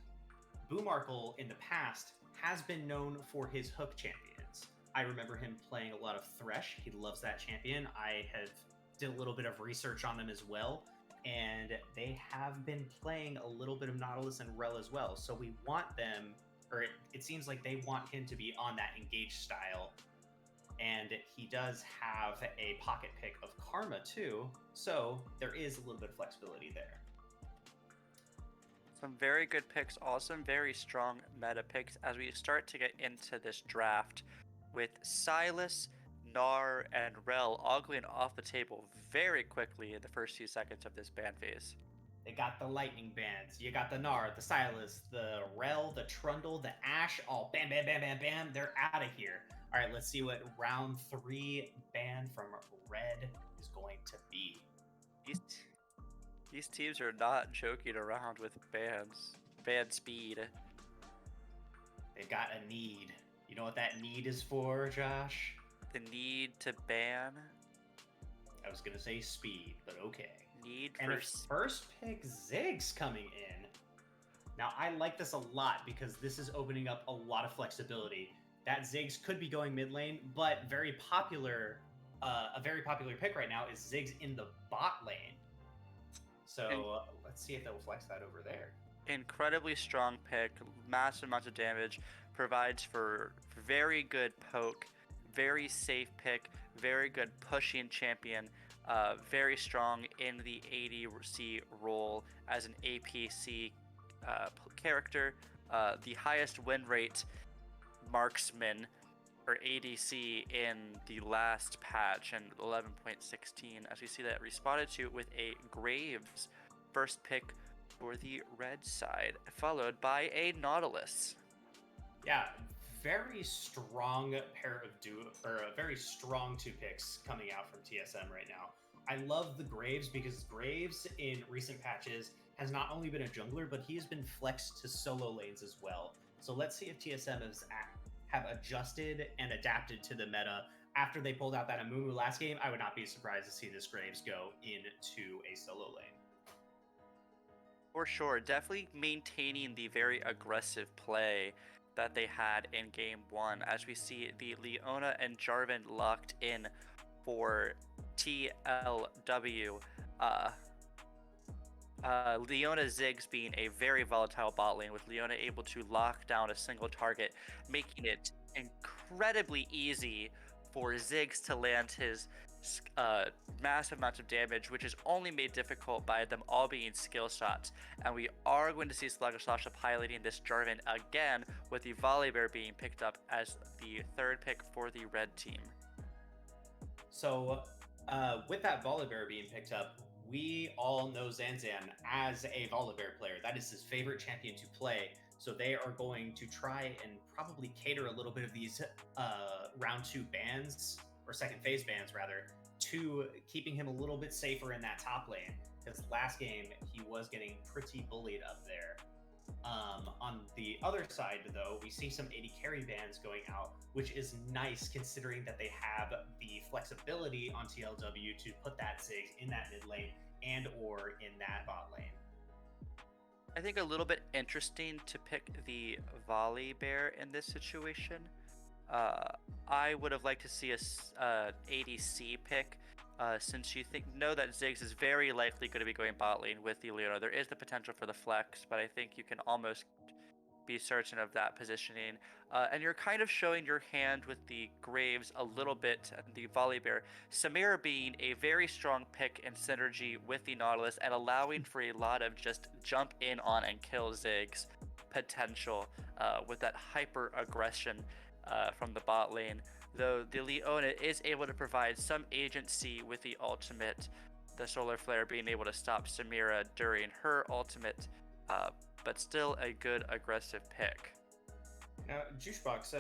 Boomarkle in the past has been known for his hook champions. I remember him playing a lot of Thresh. He loves that champion. I have did a little bit of research on them as well, and they have been playing a little bit of Nautilus and Rel as well. So we want them, or it seems like they want him to be on that engaged style. And he does have a pocket pick of Karma too, so there is a little bit of flexibility there. Some very good picks, also some very strong meta picks as we start to get into this draft, with Silas, Gnar, and Rel all going off the table very quickly in the first few seconds of this ban phase. They got the lightning bands. You got the Gnar, the Silas, the Rel, the Trundle, the Ashe. All bam, bam, bam, bam, bam. They're out of here. All right, let's see what round 3 ban from Red is going to be. These teams are not joking around with bans. Ban speed. They got a need. You know what that need is for, Josh? The need to ban. I was going to say speed, but okay. Need and for first pick Ziggs coming in. Now I like this a lot because this is opening up a lot of flexibility. That Ziggs could be going mid lane, but a very popular pick right now is Ziggs in the bot lane. So let's see if they'll flex that over there. Incredibly strong pick, massive amounts of damage, provides for very good poke, very safe pick, very good pushing champion. Very strong in the ADC role as an APC character. The highest win rate marksman or ADC in the last patch, and 11.16, as we see that responded to with a Graves first pick for the red side, followed by a Nautilus. Yeah, very strong pair of a very strong two picks coming out from TSM right now. I love the Graves because Graves in recent patches has not only been a jungler, but he has been flexed to solo lanes as well. So let's see if TSM have adjusted and adapted to the meta. After they pulled out that Amumu last game, I would not be surprised to see this Graves go into a solo lane. For sure, definitely maintaining the very aggressive play that they had in game one, as we see the Leona and Jarvan locked in for TLW. Leona Ziggs being a very volatile bot lane, with Leona able to lock down a single target, making it incredibly easy for Ziggs to land his massive amounts of damage, which is only made difficult by them all being skill shots. And we are going to see Sluggish Sasha piloting this Jarvan again, with the Volibear being picked up as the third pick for the red team. So with that Volibear being picked up, we all know Zanzan as a Volibear player. That is his favorite champion to play. So they are going to try and probably cater a little bit of these round 2 bans, or second phase bans rather, to keeping him a little bit safer in that top lane. Because last game, he was getting pretty bullied up there. On the other side, though, we see some AD carry bans going out, which is nice considering that they have the flexibility on TLW to put that Ziggs in that mid lane and or in that bot lane. I think a little bit interesting to pick the Volibear in this situation. I would have liked to see a ADC pick, since you know that Ziggs is very likely going to be going bot lane with the Leona. There is the potential for the flex, but I think you can almost be certain of that positioning. And you're kind of showing your hand with the Graves a little bit, and the Volibear. Samira being a very strong pick in synergy with the Nautilus, and allowing for a lot of just jump in on and kill Ziggs potential with that hyper aggression from the bot lane. Though the Leona is able to provide some agency with the ultimate, the Solar Flare being able to stop Samira during her ultimate, but still a good aggressive pick. Now, Juicebox,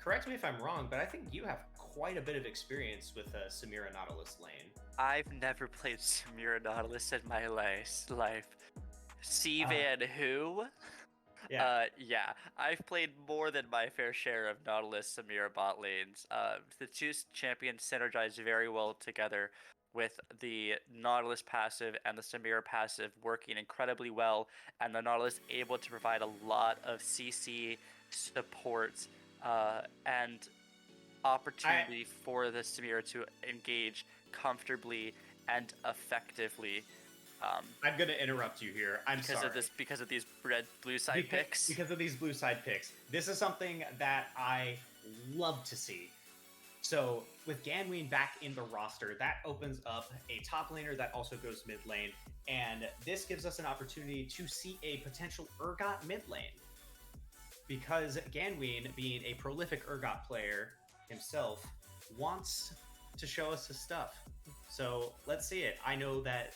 correct me if I'm wrong, but I think you have quite a bit of experience with Samira Nautilus lane. I've never played Samira Nautilus in my life. Van who? Yeah. Yeah, I've played more than my fair share of Nautilus Samira bot lanes. The two champions synergize very well together, with the Nautilus passive and the Samira passive working incredibly well, and the Nautilus able to provide a lot of CC support and opportunity for the Samira to engage comfortably and effectively. I'm going to interrupt you here. Because of these blue side picks. Because of these blue side picks. This is something that I love to see. So with Ganween back in the roster, that opens up a top laner that also goes mid lane. And this gives us an opportunity to see a potential Urgot mid lane. Because Ganween, being a prolific Urgot player himself, wants to show us his stuff. So let's see it. I know that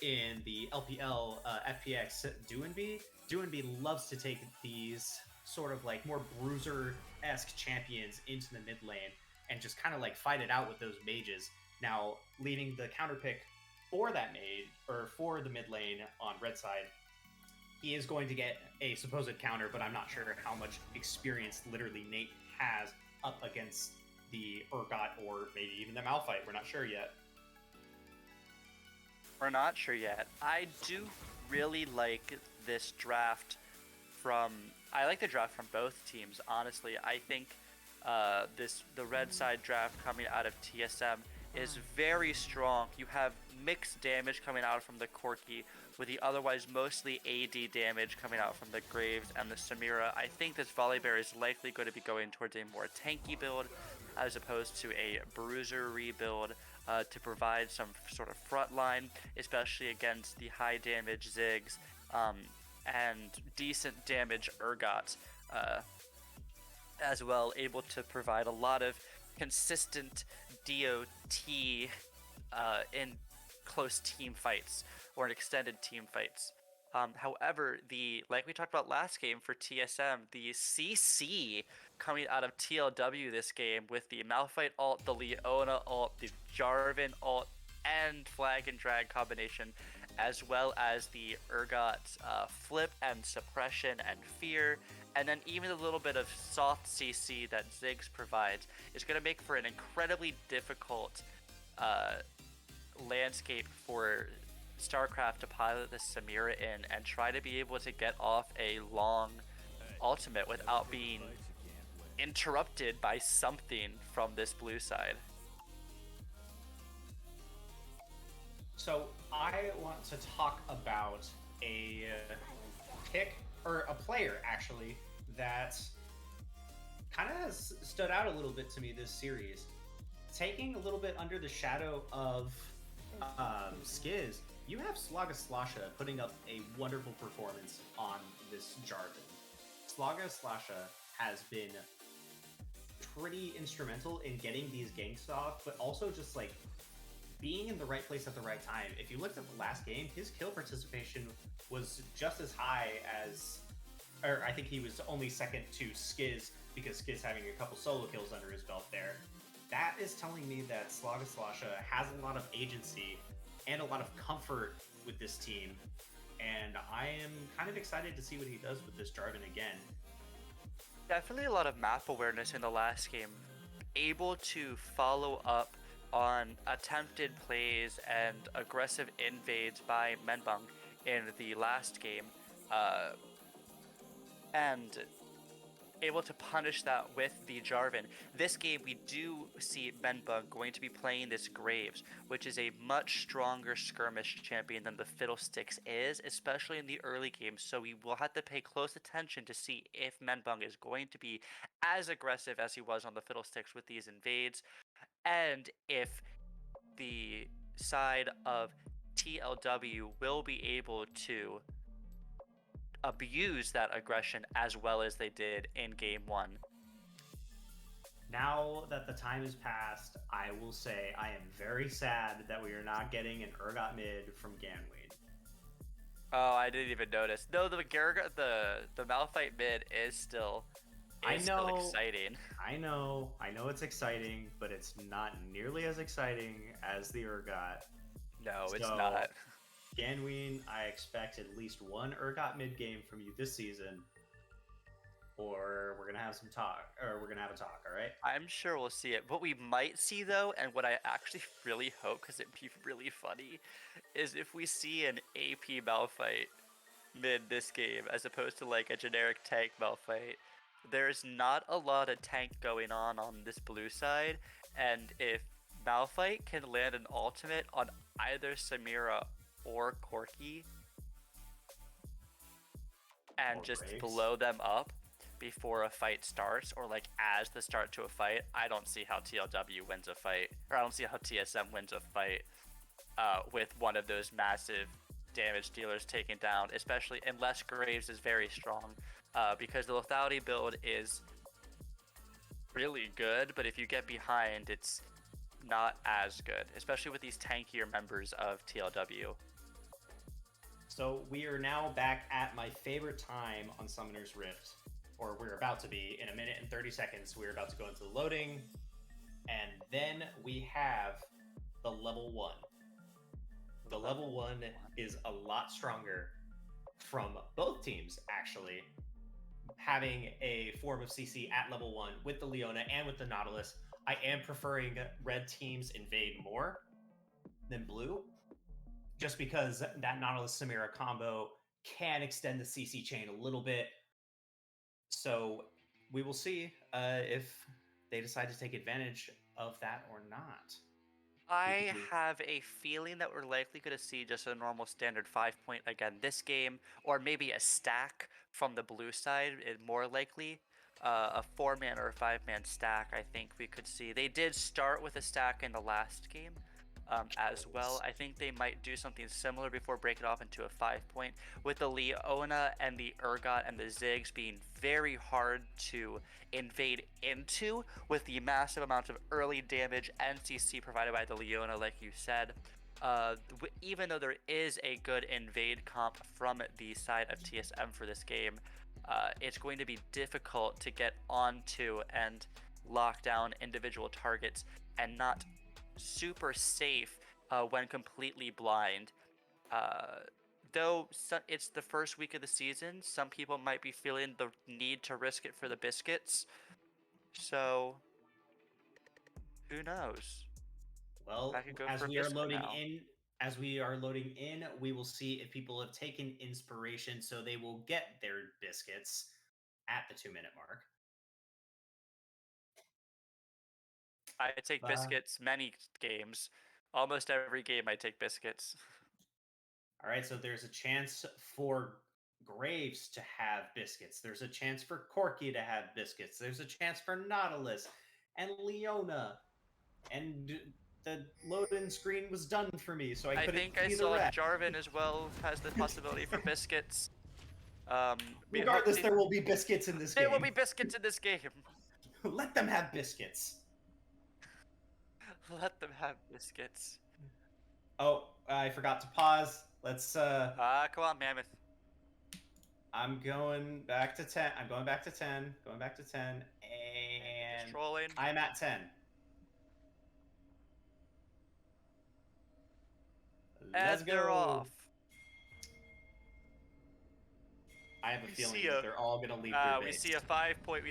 in the LPL FPX Duanby loves to take these sort of like more bruiser-esque champions into the mid lane and just kind of like fight it out with those mages. Now, leading the counter pick for that mage, or for the mid lane on red side, he is going to get a supposed counter, but I'm not sure how much experience literally Nate has up against the Urgot or maybe even the Malphite. We're not sure yet. We're not sure yet. I do really like this draft I like the draft from both teams, honestly. I think the red side draft coming out of TSM is very strong. You have mixed damage coming out from the Corki, with the otherwise mostly AD damage coming out from the Graves and the Samira. I think this Volibear is likely going to be going towards a more tanky build as opposed to a bruiser rebuild, to provide some sort of front line, especially against the high damage Ziggs and decent damage Urgot, as well, able to provide a lot of consistent DOT in close team fights or in extended team fights. However, like we talked about last game for TSM, the CC coming out of TLW this game with the Malphite ult, the Leona ult, the Jarvan ult, and Flag and Drag combination, as well as the Urgot flip and suppression and fear, and then even a little bit of soft CC that Ziggs provides, is going to make for an incredibly difficult landscape for StarCraft to pilot the Samira in and try to be able to get off a long ultimate without being interrupted by something from this blue side. So I want to talk about a pick, or a player actually, that kind of stood out a little bit to me this series. Taking a little bit under the shadow of Skiz, you have Slaga Slasha putting up a wonderful performance on this Jarvan. Slaga Slasha has been pretty instrumental in getting these ganks off, but also just like being in the right place at the right time. If you looked at the last game, his kill participation was just as high as, or I think he was only second to Skiz, because Skiz having a couple solo kills under his belt there. That is telling me that Slaga Slasha has a lot of agency and a lot of comfort with this team, and I am kind of excited to see what he does with this Jarvan again. Definitely a lot of map awareness in the last game. Able to follow up on attempted plays and aggressive invades by Menbung in the last game, and able to punish that with the Jarvan. This game, we do see Menbung going to be playing this Graves, which is a much stronger skirmish champion than the Fiddlesticks is, especially in the early games, so we will have to pay close attention to see if Menbung is going to be as aggressive as he was on the Fiddlesticks with these invades, and if the side of TLW will be able to abuse that aggression as well as they did in game 1. Now that the time has passed, I will say I am very sad that we are not getting an Urgot mid from Ganwade. Oh, I didn't even notice. No, the Malphite mid is still exciting. I know it's exciting, but it's not nearly as exciting as the Urgot. No, it's not. Ganween, I expect at least one Urgot mid game from you this season, or we're gonna have some talk, or we're gonna have a talk. All right? I'm sure we'll see it. What we might see though, and what I actually really hope, because it'd be really funny, is if we see an AP Malphite mid this game as opposed to like a generic tank Malphite. There's not a lot of tank going on this blue side, and if Malphite can land an ultimate on either Samira or Corki and just blow them up before a fight starts, or like as the start to a fight, I don't see how TLW wins a fight, or I don't see how TSM wins a fight with one of those massive damage dealers taken down, especially unless Graves is very strong, because the lethality build is really good, but if you get behind, it's not as good, especially with these tankier members of TLW. So we are now back at my favorite time on Summoner's Rift, or we're about to be. In a minute and 30 seconds, we're about to go into the loading, and then we have the level 1. The level 1 is a lot stronger from both teams, actually. Having a form of CC at level 1 with the Leona and with the Nautilus, I am preferring red teams invade more than blue, just because that Nautilus Samira combo can extend the CC chain a little bit. So we will see if they decide to take advantage of that or not. I have a feeling that we're likely going to see just a normal standard 5-point again this game, or maybe a stack from the blue side, more likely. A 4-man or a 5-man stack, I think we could see. They did start with a stack in the last game as well. I think they might do something similar before breaking it off into a 5-point, with the Leona and the Urgot and the Ziggs being very hard to invade into, with the massive amount of early damage and CC provided by the Leona, like you said. even though there is a good invade comp from the side of TSM for this game, it's going to be difficult to get onto and lock down individual targets, and not super safe when completely blind. Though it's the first week of the season, some people might be feeling the need to risk it for the biscuits. So, who knows? I Well, could go for a biscuit now. as we are loading in, we will see if people have taken inspiration, so they will get their biscuits at the 2-minute mark. I take Uh, biscuits many games. Almost every game I take biscuits. all right, so there's a chance for Graves to have biscuits. There's a chance for Corky to have biscuits. There's a chance for Nautilus and Leona. And the load-in screen was done for me, so I I couldn't think I see the saw rest. Jarvan as well has the possibility for biscuits. Regardless, Hopefully there will be biscuits in this there will game. be biscuits in this game. Let them have biscuits. Let them have biscuits. Oh, I forgot to pause. Let's Come on, Mammoth. I'm going back to 10. I'm going back to 10. Going back to 10. Just And trolling. I'm at 10. And Let's they're go. off. I have a We feeling see that a they're all going to leave their we base. see 5-point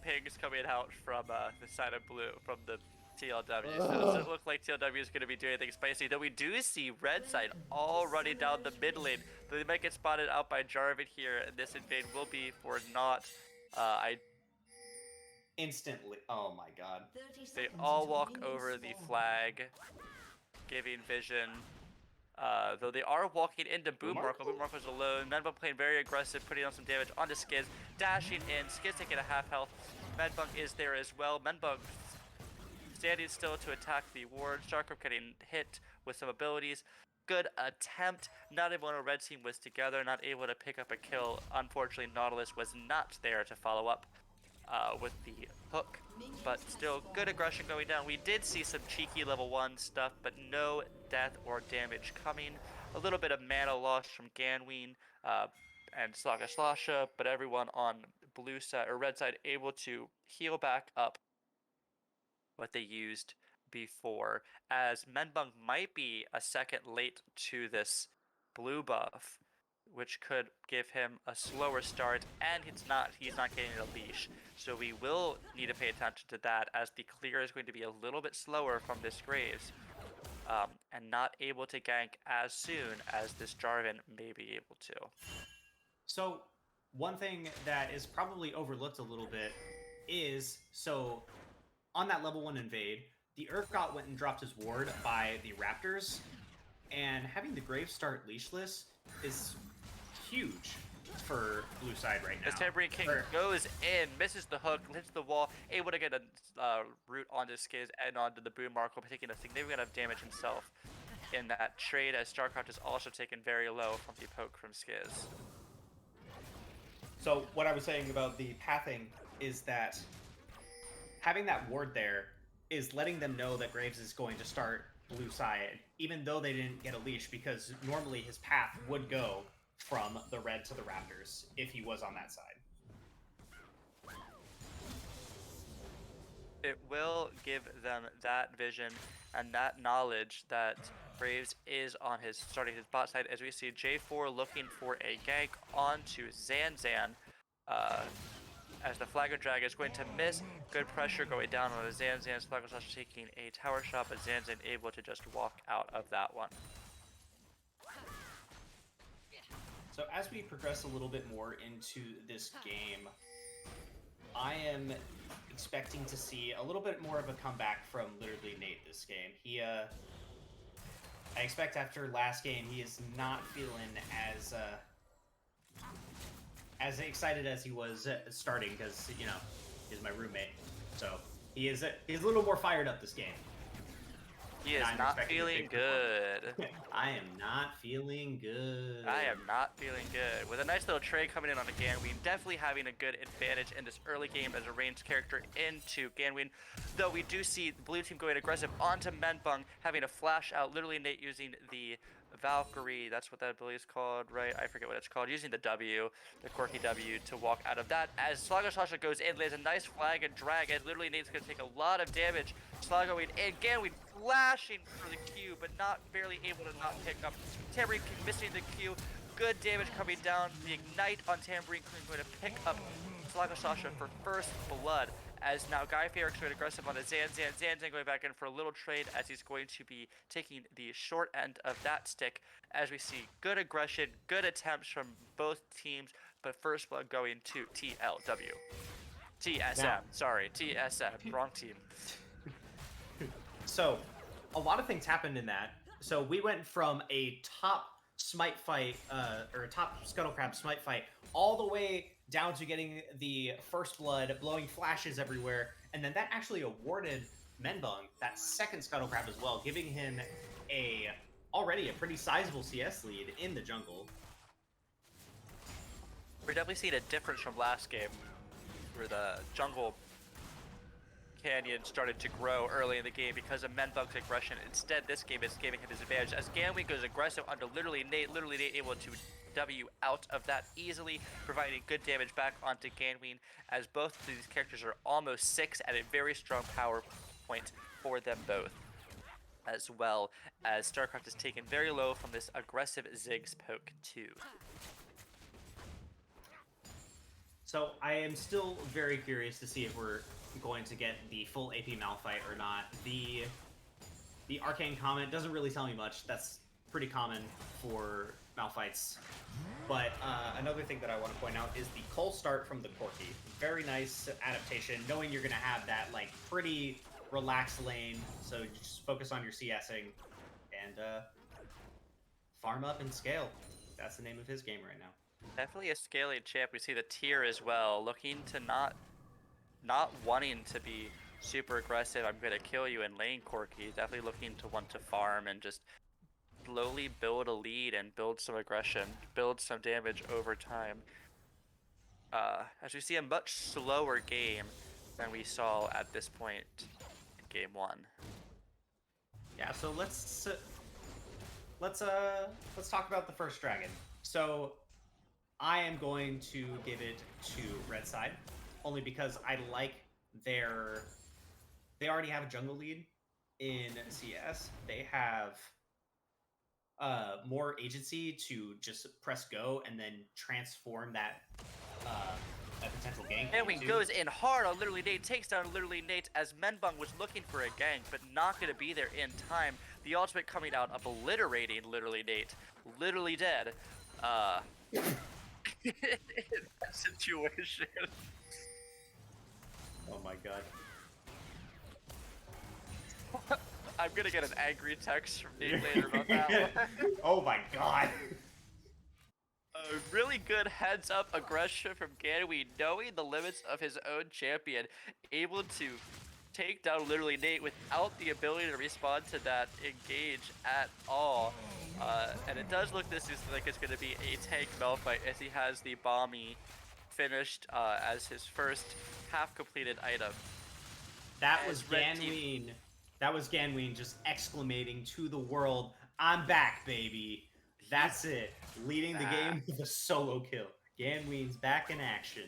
pings coming out from the side of blue, from the TLW. So it doesn't look like TLW is going to be doing anything spicy. Though we do see red side all running down the mid lane. They might get spotted out by Jarvan here, and this invade will be for naught. I Instantly. Oh my god. They all walk over the flag, giving vision. Though they are walking into Boom Markle. Boom Markle's alone. Medbunk playing very aggressive, putting on some damage onto Skiz. Dashing in. Skiz taking a half health. Medbunk is there as well. Medbunk standing still to attack the ward. Sharkrip getting hit with some abilities. Good attempt. Not everyone on red team was together. Not able to pick up a kill. Unfortunately, Nautilus was not there to follow up with the hook. But still, good aggression going down. We did see some cheeky level 1 stuff, but no death or damage coming. A little bit of mana loss from Ganween and Slasha, but everyone on blue side or red side able to heal back up what they used before, as Menbung might be a second late to this blue buff, which could give him a slower start, and he's not getting a leash. So we will need to pay attention to that, as the clear is going to be a little bit slower from this Graves, and not able to gank as soon as this Jarvan may be able to. So one thing that is probably overlooked a little bit is, so on that level 1 invade, the Urgot went and dropped his ward by the Raptors, and having the Graves start leashless is huge for blue side right now. As Tambourine King goes in, misses the hook, hits the wall, able to get a root onto Skiz and onto the Boom Markle, taking a significant amount of damage himself in that trade, as StarCraft is also taken very low from the poke from Skiz. So what I was saying about the pathing is that having that ward there is letting them know that Graves is going to start blue side, even though they didn't get a leash, because normally his path would go from the red to the Raptors if he was on that side. It will give them that vision and that knowledge that Graves is on starting his bot side, as we see J4 looking for a gank onto Zanzan. As the Flagger Drag is going to miss. Good pressure going down on the Zanzan. Flagger Slash taking a tower shot, but Zanzan able to just walk out of that one. So as we progress a little bit more into this game, I am expecting to see a little bit more of a comeback from literally Nate this game. I expect after last game, he is not feeling as excited as he was starting, because, you know, he's my roommate. So he's a little more fired up this game. He is not feeling good. I am not feeling good. I am not feeling good. With a nice little trade coming in on the Ganween, definitely having a good advantage in this early game as a ranged character into Ganween. Though we do see the blue team going aggressive onto Menbung, having a flash out, literally Nate using the Valkyrie, that's what that ability is called, right? I forget what it's called. Using the W, the quirky W, to walk out of that. As Slago Sasha goes in, lays a nice flag and drag, and literally Nate's going to take a lot of damage. Slago going in, Ganween flashing for the Q, but barely able to not pick up. Tambourine King missing the Q. Good damage coming down. The Ignite on Tambourine King going to pick up Slago Sasha for first blood. As now Guy Fierix going aggressive on the Zanzan going back in for a little trade as he's going to be taking the short end of that stick. As we see good aggression, good attempts from both teams, but first blood going to TLW. TSM, sorry, TSM, wrong team. So, a lot of things happened in that. So we went from a top smite fight, or a top Scuttlecrab smite fight, all the way down to getting the first blood, blowing flashes everywhere, and then that actually awarded Menbung that second Scuttlecrab as well, giving him already a pretty sizable CS lead in the jungle. We're definitely seeing a difference from last game, where the jungle canyon started to grow early in the game because of Menbug's aggression. Instead, this game is giving him his advantage as Ganween goes aggressive onto literally Nate able to W out of that easily, providing good damage back onto Ganween, as both of these characters are almost 6 at a very strong power point for them both. As well as StarCraft is taken very low from this aggressive Ziggs poke too. So I am still very curious to see if we're going to get the full AP Malphite or not. The Arcane Comment doesn't really tell me much. That's pretty common for Malphites. But another thing that I want to point out is the Cole start from the Corki. Very nice adaptation, knowing you're going to have that like pretty relaxed lane. So you just focus on your CSing and farm up and scale. That's the name of his game right now. Definitely a scaling champ. We see the tier as well, looking to not wanting to be super aggressive. I'm gonna kill you in lane, Corki. Definitely looking to want to farm and just slowly build a lead and build some aggression, build some damage over time. As we see a much slower game than we saw at this point in game 1. Yeah, so let's talk about the first dragon. So I am going to give it to Red Side, only because I like they already have a jungle lead in CS. They have more agency to just press go and then transform that potential gank. And we goes in hard on literally Nate, takes down literally Nate as Menbung was looking for a gank, but not going to be there in time. The ultimate coming out, obliterating literally Nate, literally dead. In that situation. Oh my god. I'm gonna get an angry text from Nate later about that one. Oh my god. A really good heads-up aggression from Ganween, knowing the limits of his own champion, able to take down literally Nate without the ability to respond to that engage at all. And it does look like it's going to be a tank Malphite as he has the Bomby finished as his first half-completed item. That was Ganween. That was Ganween just exclamating to the world, "I'm back, baby." That's it. Leading the game with a solo kill. Ganween's back in action.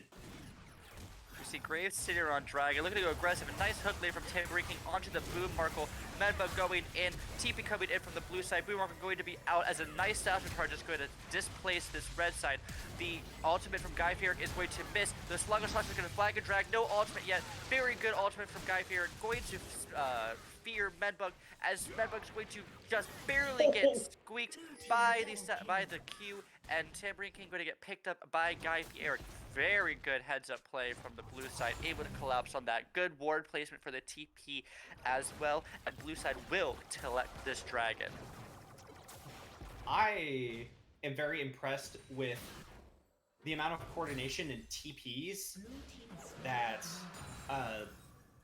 We see Graves sitting on Dragon, looking to go aggressive. A nice hook lane from Tambourine King onto the Boom Markle. Menbug going in, TP coming in from the blue side. Boom Markle going to be out as a nice Saturn charge is going to displace this red side. The ultimate from Guy Fierix is going to miss. The Slugger Slash is going to flag and drag. No ultimate yet. Very good ultimate from Guy Fierix. Going to fear Menbug as Menbug's going to just barely get squeaked by the Q, and Tambourine King going to get picked up by Guy Fierix. Very good heads-up play from the blue side, able to collapse on that. Good ward placement for the TP as well, and blue side will collect this dragon. I am very impressed with the amount of coordination and TPs that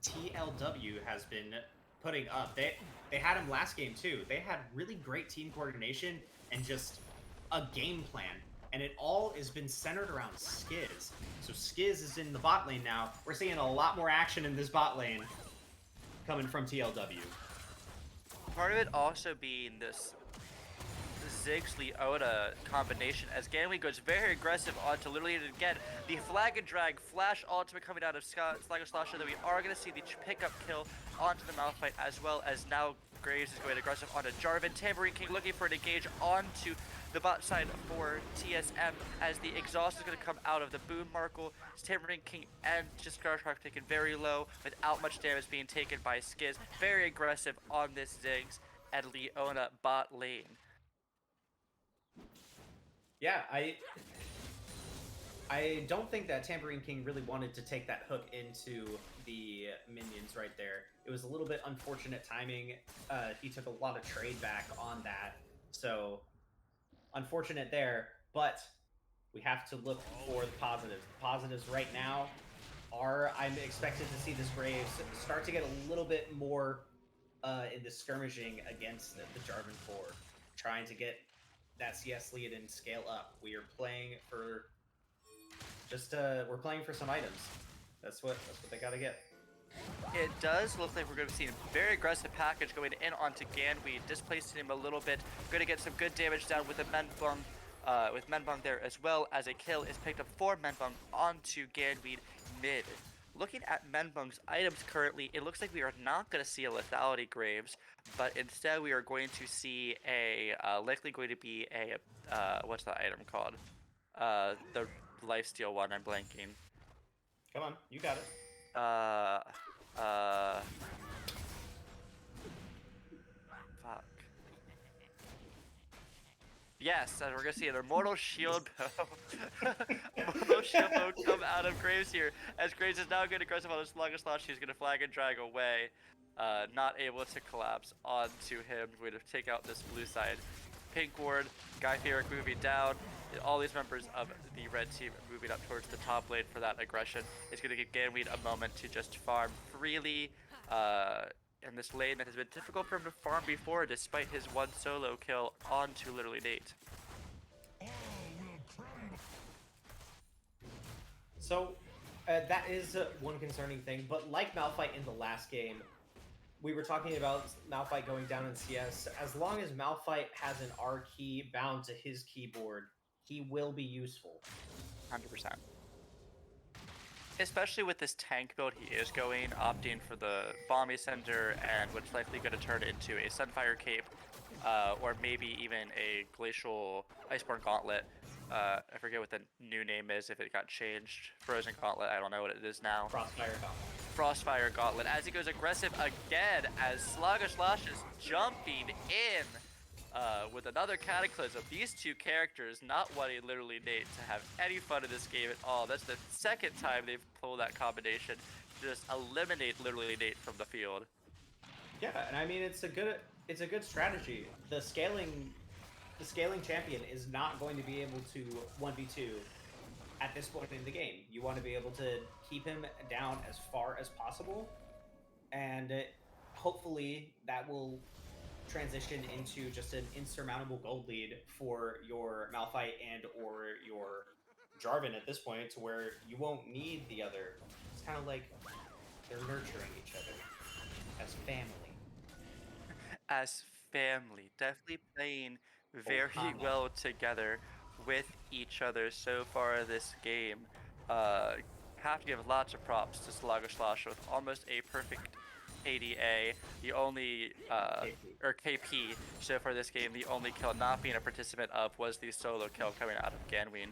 TLW has been putting up. They had him last game too. They had really great team coordination and just a game plan. And it all has been centered around Skiz. So Skiz is in the bot lane now. We're seeing a lot more action in this bot lane coming from TLW. Part of it also being this Ziggs Leona combination as Ganwei goes very aggressive onto literally again the flag and drag flash ultimate coming out of Slugger Slasher that we are going to see the pickup kill onto the Malphite, as well as now Graves is going aggressive onto Jarvan. Tambourine King looking for an engage onto the bot side for TSM as the exhaust is going to come out of the Boom Markle. Tambourine King and just Scarshrock taken very low without much damage being taken by Skiz. Very aggressive on this Ziggs and Leona bot lane. Yeah, I don't think that Tambourine King really wanted to take that hook into the minions right there. It was a little bit unfortunate timing. He took a lot of trade back on that. So, unfortunate there. But we have to look for the positives. The positives right now are I'm expected to see this Graves start to get a little bit more in the skirmishing against the Jarvan 4. Trying to get that CS lead and scale up. We are playing for we're playing for some items. That's what they gotta get. It does look like we're going to see a very aggressive package going in onto Ganwei, displacing him a little bit. Going to get some good damage down with the Menbung there, as well as a kill is picked up for Menbung onto Ganwei mid. Looking at Menbung's items currently, it looks like we are not going to see a lethality Graves, but instead we are going to see a likely going to be a what's that item called? The lifesteal one. I'm blanking. Come on, you got it. Fuck. Yes, and we're gonna see an Immortal Shield bow. Immortal Shield bow come out of Graves here, as Graves is now going aggressive on the Slugger Slash. He's gonna flag and drag away, not able to collapse onto him. We're gonna take out this blue side. Pink Ward, Guy Fieric moving down. All these members of the red team moving up towards the top lane for that aggression. It's going to give Ganwei a moment to just farm freely in this lane that has been difficult for him to farm before, despite his one solo kill onto literally Nate. So that is one concerning thing, but like Malphite in the last game, we were talking about Malphite going down in CS. As long as Malphite has an R key bound to his keyboard, he will be useful. 100%. Especially with this tank build he is going, opting for the Bomb Center and what's likely going to turn into a Sunfire Cape, or maybe even a Glacial Iceborne Gauntlet. I forget what the new name is, if it got changed. Frozen Gauntlet, I don't know what it is now. Frostfire Gauntlet. Frostfire Gauntlet, as he goes aggressive again, as Slugger Slash is jumping in with another Cataclysm. These two characters not wanting literally Nate to have any fun in this game at all. That's the second time they've pulled that combination to just eliminate literally Nate from the field. Yeah, and I mean it's a good strategy. The scaling champion is not going to be able to 1v2 at this point in the game. You want to be able to keep him down as far as possible, and hopefully that will transition into just an insurmountable gold lead for your Malphite and or your Jarvan at this point, to where you won't need the other. It's kind of like they're nurturing each other as family. As family, definitely playing very well together with each other so far this game. Have to give lots of props to Slugger Slash with almost a perfect ADA, the only, or KP, so for this game, the only kill not being a participant of was the solo kill coming out of Ganwei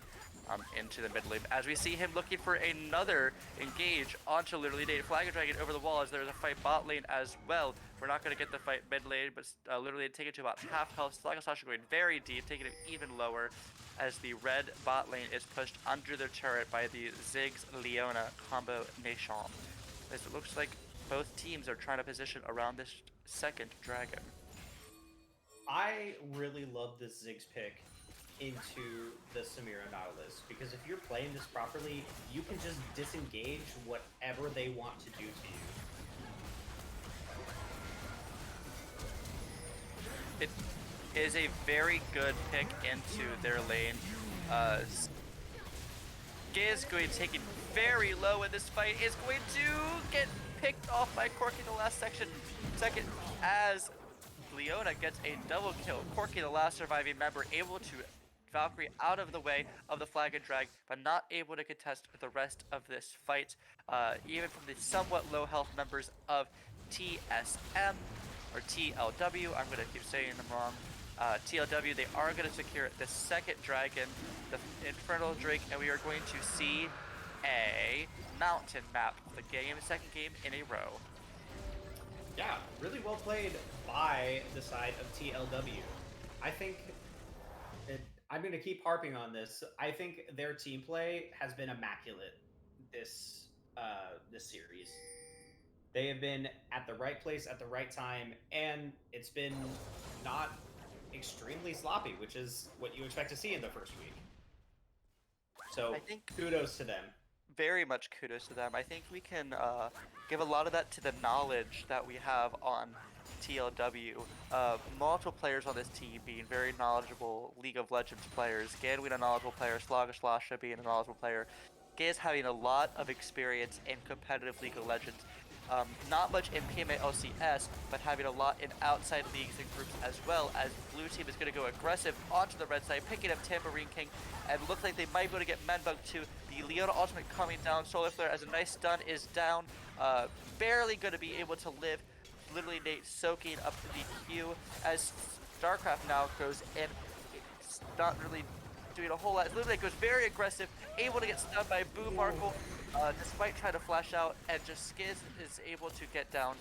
into the mid lane. As we see him looking for another engage onto literally Nate, Flag and Dragon over the wall as there's a fight bot lane as well. We're not going to get the fight mid lane, but literally take it to about half health. Slugger Slash going very deep, taking it even lower as the red bot lane is pushed under the turret by the Ziggs Leona combination. As it looks like both teams are trying to position around this second dragon. I really love this Ziggs pick into the Samira Nautilus, because if you're playing this properly, you can just disengage whatever they want to do to you. It is a very good pick into their lane. Giz going to take it very low in this fight, is going to get picked off by Corki in the last second, as Leona gets a double kill. Corki, the last surviving member, able to Valkyrie out of the way of the flag and drag, but not able to contest the rest of this fight, even from the somewhat low health members of TSM, or TLW, I'm going to keep saying them wrong. TLW, they are going to secure the second dragon, the Infernal Drake, and we are going to see a mountain map of the game, second game in a row. Yeah, really well played by the side of TLW. I think I'm going to keep harping on this. I think their team play has been immaculate this series. They have been at the right place at the right time, and it's been not extremely sloppy, which is what you expect to see in the first week. So I think kudos to them. Very much kudos to them. I think we can give a lot of that to the knowledge that we have on TLW. Multiple players on this team being very knowledgeable League of Legends players. Gan being a knowledgeable player, Slasha being a knowledgeable player. Gaz having a lot of experience in competitive League of Legends. Not much in PMA LCS, but having a lot in outside leagues and groups as well, as blue team is going to go aggressive onto the red side, picking up Tambourine King, and looks like they might be able to get Menbug too. The Leona ultimate coming down, Solar Flare as a nice stun is down, barely going to be able to live. Literally Nate soaking up the Q as StarCraft now goes in. It's not really doing a whole lot. Literally goes very aggressive, able to get stunned by Boom Markle. Despite trying to flash out, and just Skiz is able to get down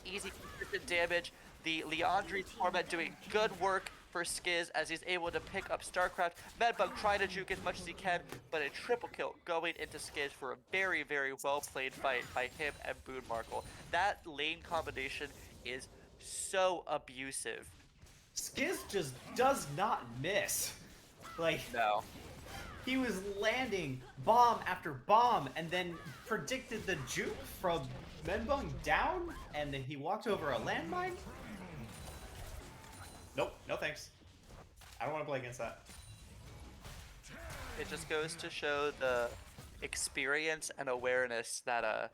easy consistent damage. The Leandri Torment doing good work for Skiz as he's able to pick up StarCraft. Medbug trying to juke as much as he can, but a triple kill going into Skiz for a very, very well played fight by him and Boon Markle. That lane combination is so abusive. Skiz just does not miss. Like, no. He was landing bomb after bomb and then predicted the juke from Menbung down, and then he walked over a landmine? Nope, no thanks. I don't want to play against that. It just goes to show the experience and awareness that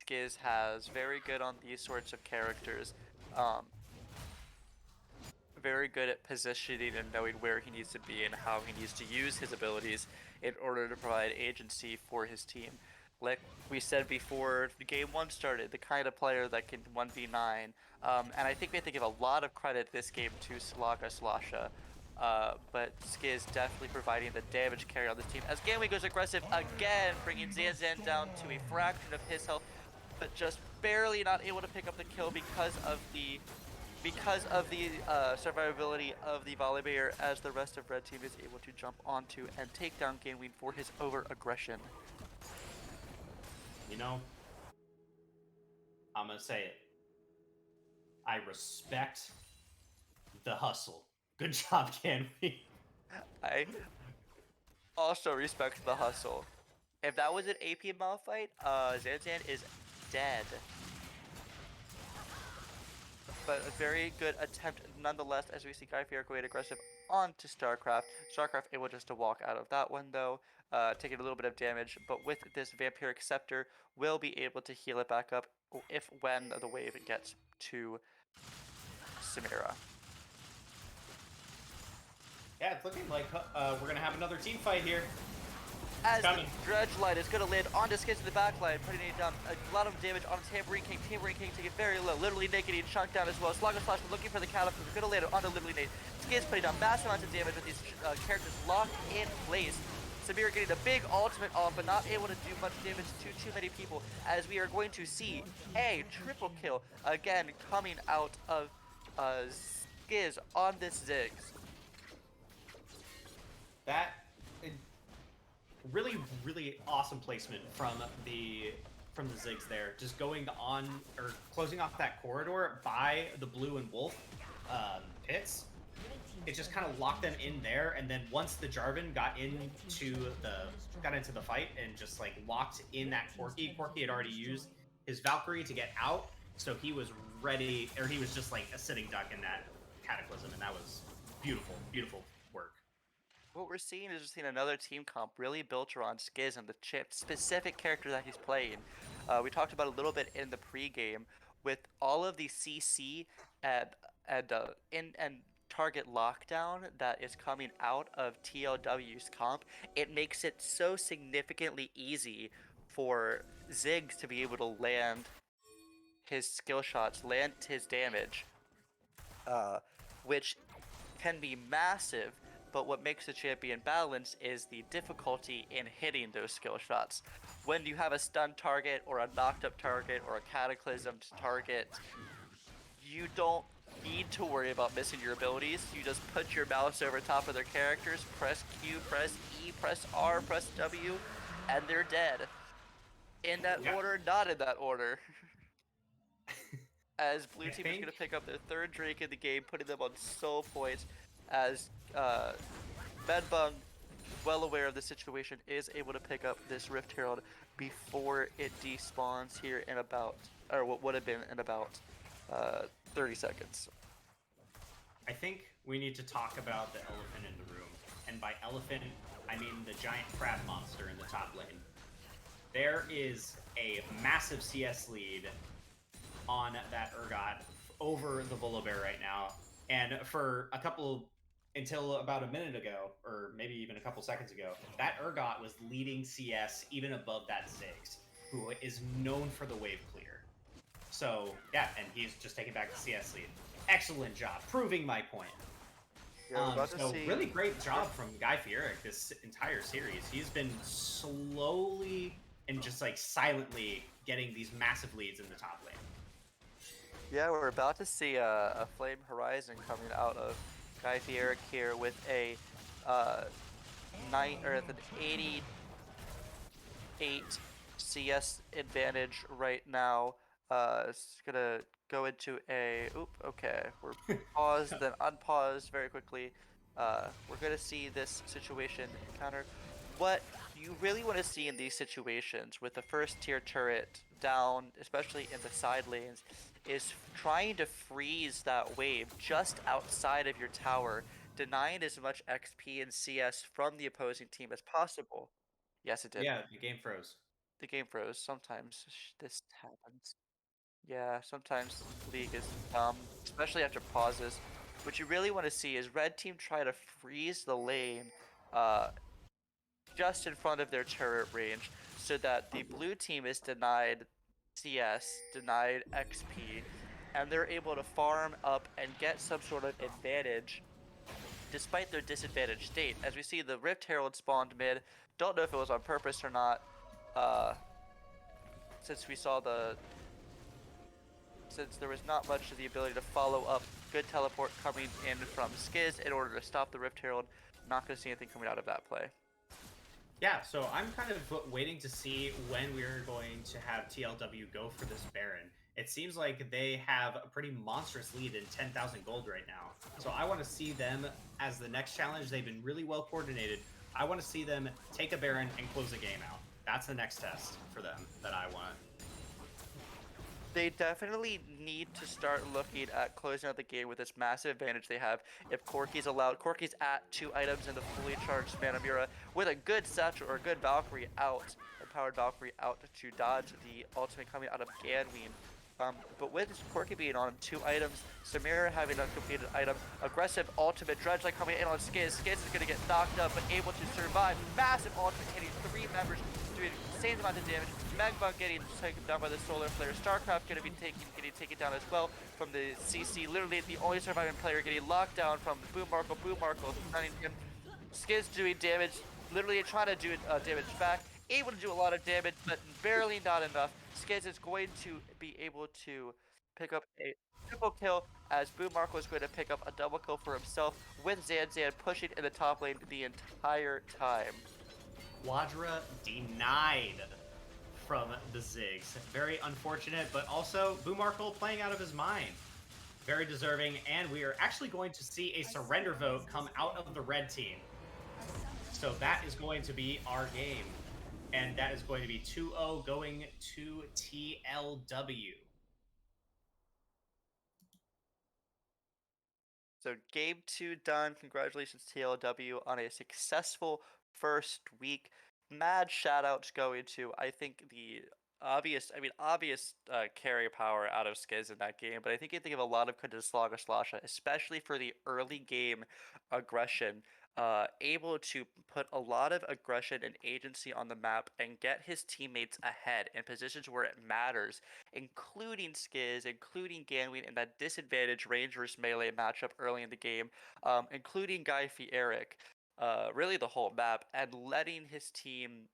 Skiz has. Very good on these sorts of characters. Very good at positioning and knowing where he needs to be and how he needs to use his abilities in order to provide agency for his team. Like we said before the game 1 started, the kind of player that can 1v9. And I think we have to give a lot of credit this game to Slasha. But Skiz definitely providing the damage carry on this team. As Ganwei goes aggressive again, bringing Zanzan down to a fraction of his health, but just barely not able to pick up the kill because of the survivability of the Volibear, as the rest of red team is able to jump onto and take down Ganwei for his over-aggression. You know, I'm gonna say it. I respect the hustle. Good job, Ganwei. I also respect the hustle. If that was an APML fight, Zanzan is dead. But a very good attempt nonetheless, as we see Guy Fier going aggressive onto StarCraft. StarCraft able just to walk out of that one though, taking a little bit of damage, but with this Vampiric Scepter, will be able to heal it back up when the wave gets to Samira. Yeah, it's looking like we're going to have another team fight here. As the Dredge Light is going to land onto Skiz in the backline, putting it down a lot of damage on Tambourine King. Tambourine King taking very low, literally naked and chunked down as well. Slugger Slash looking for the catapult, is going to land onto literally Nate. Skiz putting down massive amounts of damage with these characters locked in place. Samir getting a big ultimate off, but not able to do much damage to too many people, as we are going to see a triple kill again coming out of Skiz on this Ziggs. That really, really awesome placement from the Ziggs there. Just going on, or closing off that corridor by the blue and wolf pits. It just kind of locked them in there, and then once the Jarvan got into the fight and just like locked in that Corki had already used his Valkyrie to get out, so he was ready, or he was just like a sitting duck in that Cataclysm, and that was beautiful, beautiful work. What we're seeing is we're seeing another team comp really built around Skiz and the chip specific character that he's playing. We talked about a little bit in the pregame with all of the CC and and target lockdown that is coming out of TLW's comp. It makes it so significantly easy for Ziggs to be able to land his skill shots, land his damage, which can be massive, but what makes the champion balanced is the difficulty in hitting those skill shots. When you have a stunned target or a knocked up target or a cataclysmed target, you don't need to worry about missing your abilities. You just put your mouse over top of their characters, press Q, press E, press R, press W, and they're dead. In that order, not in that order. As blue team is going to pick up their third Drake in the game, putting them on soul points, as Medbung, well aware of the situation, is able to pick up this Rift Herald before it despawns here in about, or what would have been in about 30 seconds. I think we need to talk about the elephant in the room. And by elephant, I mean the giant crab monster in the top lane. There is a massive CS lead on that Urgot over the Volibear right now. And for until about a minute ago, or maybe even a couple seconds ago, that Urgot was leading CS even above that Ziggs, who is known for the wave clear. So, yeah, and he's just taking back the CS lead. Excellent job, proving my point. Yeah, really great job from Guy Fieric this entire series. He's been slowly and just like silently getting these massive leads in the top lane. Yeah, we're about to see a Flame Horizon coming out of Guy Fieric here with a an 88 CS advantage right now. It's gonna go into a okay. We're paused, then unpaused very quickly. We're gonna see this situation encounter. What you really want to see in these situations with the first tier turret down, especially in the side lanes, is trying to freeze that wave just outside of your tower, denying as much XP and CS from the opposing team as possible. Yes, it did. Yeah, the game froze. The game froze. Sometimes this happens. Yeah, sometimes League is dumb, especially after pauses. What you really want to see is red team try to freeze the lane just in front of their turret range so that the blue team is denied CS, denied XP, and they're able to farm up and get some sort of advantage despite their disadvantaged state. As we see, the Rift Herald spawned mid. Don't know if it was on purpose or not, since there was not much of the ability to follow up. Good teleport coming in from Skiz in order to stop the Rift Herald. Not going to see anything coming out of that play. Yeah, so I'm kind of waiting to see when we're going to have TLW go for this Baron. It seems like they have a pretty monstrous lead in 10,000 gold right now. So I want to see them as the next challenge. They've been really well coordinated. I want to see them take a Baron and close the game out. That's the next test for them that I want. They definitely need to start looking at closing out the game with this massive advantage they have. If Corki's allowed, Corki's at 2 items in the fully charged Manamura with a good Satchel or a good Valkyrie out, a powered Valkyrie out to dodge the ultimate coming out of Ganween. But with Corki being on 2 items, Samira having a completed item, aggressive ultimate Dredge like coming in on Skiz. Skiz is going to get knocked up but able to survive. Massive ultimate hitting 3 members, doing insane amount of damage. Magbug getting taken down by the Solar Flare. StarCraft going to be getting taken down as well from the CC. Literally the only surviving player getting locked down from Boom Markle stunning him. Skiz doing damage, literally trying to do damage back. Able to do a lot of damage, but barely not enough. Skiz is going to be able to pick up a triple kill as Boom Markle is going to pick up a double kill for himself with Zanzan pushing in the top lane the entire time. Quadra denied from the Ziggs. Very unfortunate, but also Boom Markle playing out of his mind. Very deserving, and we are actually going to see a surrender vote come out of the red team. So that is going to be our game. And that is going to be 2-0 going to TLW. So game 2 done. Congratulations TLW on a successful first week. Mad shout outs going to, I think, the obvious carry power out of Skiz in that game, but I think you think of a lot of credit to Slasha, especially for the early game aggression. Able to put a lot of aggression and agency on the map and get his teammates ahead in positions where it matters, including Skiz, including Ganween in that disadvantage range versus melee matchup early in the game, including Guy Eric, really the whole map, and letting his team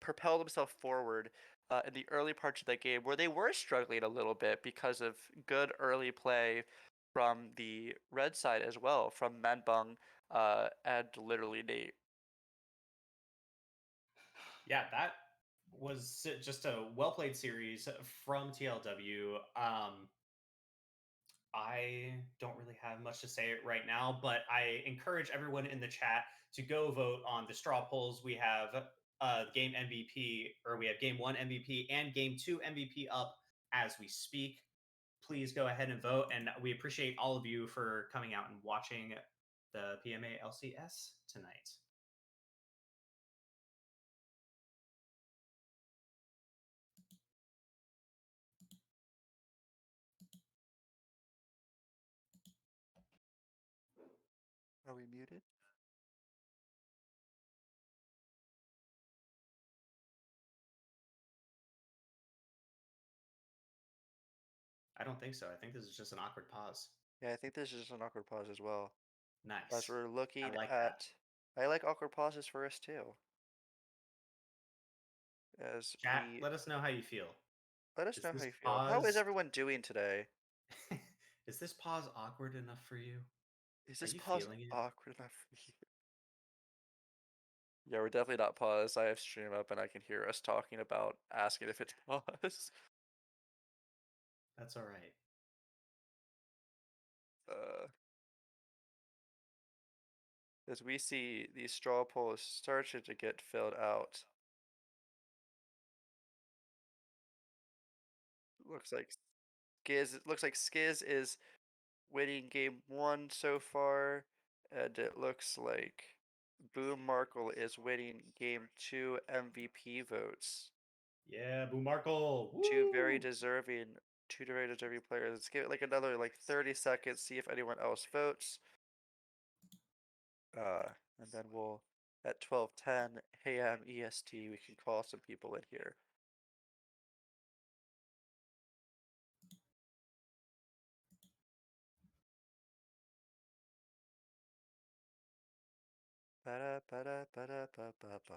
propel themselves forward in the early parts of that game where they were struggling a little bit because of good early play from the red side as well, from Menbung and literally Nate. Yeah, that was just a well played series from TLW. I don't really have much to say right now, but I encourage everyone in the chat to go vote on the straw polls. We have game MVP, or we have game 1 MVP and game 2 MVP up as we speak. Please go ahead and vote, and we appreciate all of you for coming out and watching the PMA LCS tonight. Are we muted? I don't think so. I think this is just an awkward pause. Yeah, I think this is an awkward pause as well. As Nice. we're looking I like at, that. I like awkward pauses for us too. As Chat, we let us know how you feel. let us Is know how this you feel. How is pause everyone doing today? is this pause awkward enough for you? Is Are this you pause feeling it? awkward enough for you? Yeah, we're definitely not paused. I have stream up and I can hear us talking about asking if it's paused. That's all right. As we see these straw polls starting to get filled out. Looks like Skiz is winning game 1 so far, and it looks like Boom Markle is winning game 2 MVP votes. Yeah, Boo Markle. Woo! Two very deserving players. Let's give it like another 30 seconds, see if anyone else votes. And then we'll at 12:10 a.m. EST we can call some people in here. Ba-da-ba-da-ba-da-ba-ba-ba.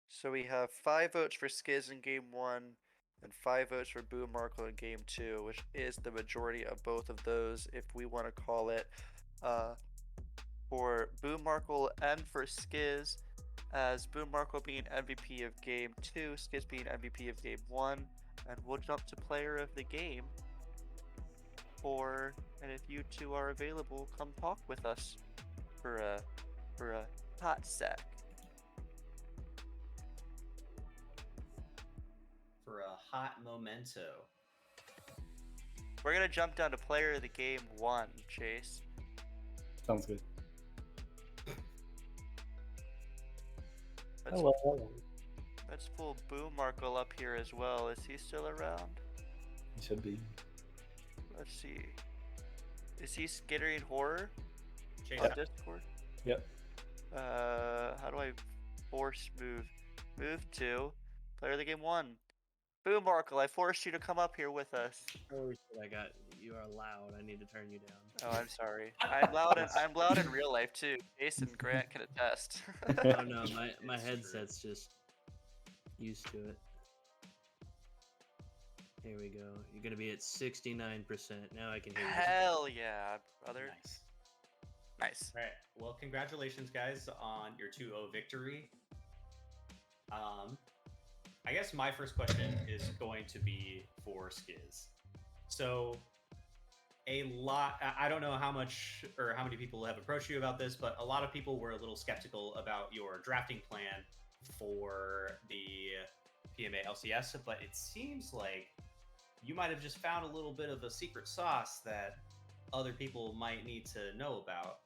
So we have 5 votes for Skiz in game 1 and 5 votes for Boom Markle in game 2, which is the majority of both of those, if we want to call it. For Boom Markle and for Skiz, as Boom Markle being MVP of game 2, Skiz being MVP of game 1, and we'll jump to player of the game. And if you two are available, come talk with us for a hot sec. For a hot memento. We're gonna jump down to player of the game 1, Chase. Sounds good. Let's, Hello. let's pull Boom Markle up here as well. Is he still around? He should be. Let's see. Is he skittering horror Chase, on Discord? Yep. How do I force move? Move to player of the game 1. Boom Markle, I forced you to come up here with us. Oh shit! You are loud. I need to turn you down. Oh, I'm sorry. I'm loud in real life too. Jason Grant can attest. Oh no, my It's headset's just used to it. Here we go. You're gonna be at 69%. Now I can hear you. Hell yeah, brother. nice. Nice. All right. Well, congratulations, guys, on your 2-0 victory. I guess my first question is going to be for Skiz. So, a lot. I don't know how much or how many people have approached you about this, but a lot of people were a little skeptical about your drafting plan for the PMA LCS. But it seems like you might have just found a little bit of a secret sauce that other people might need to know about.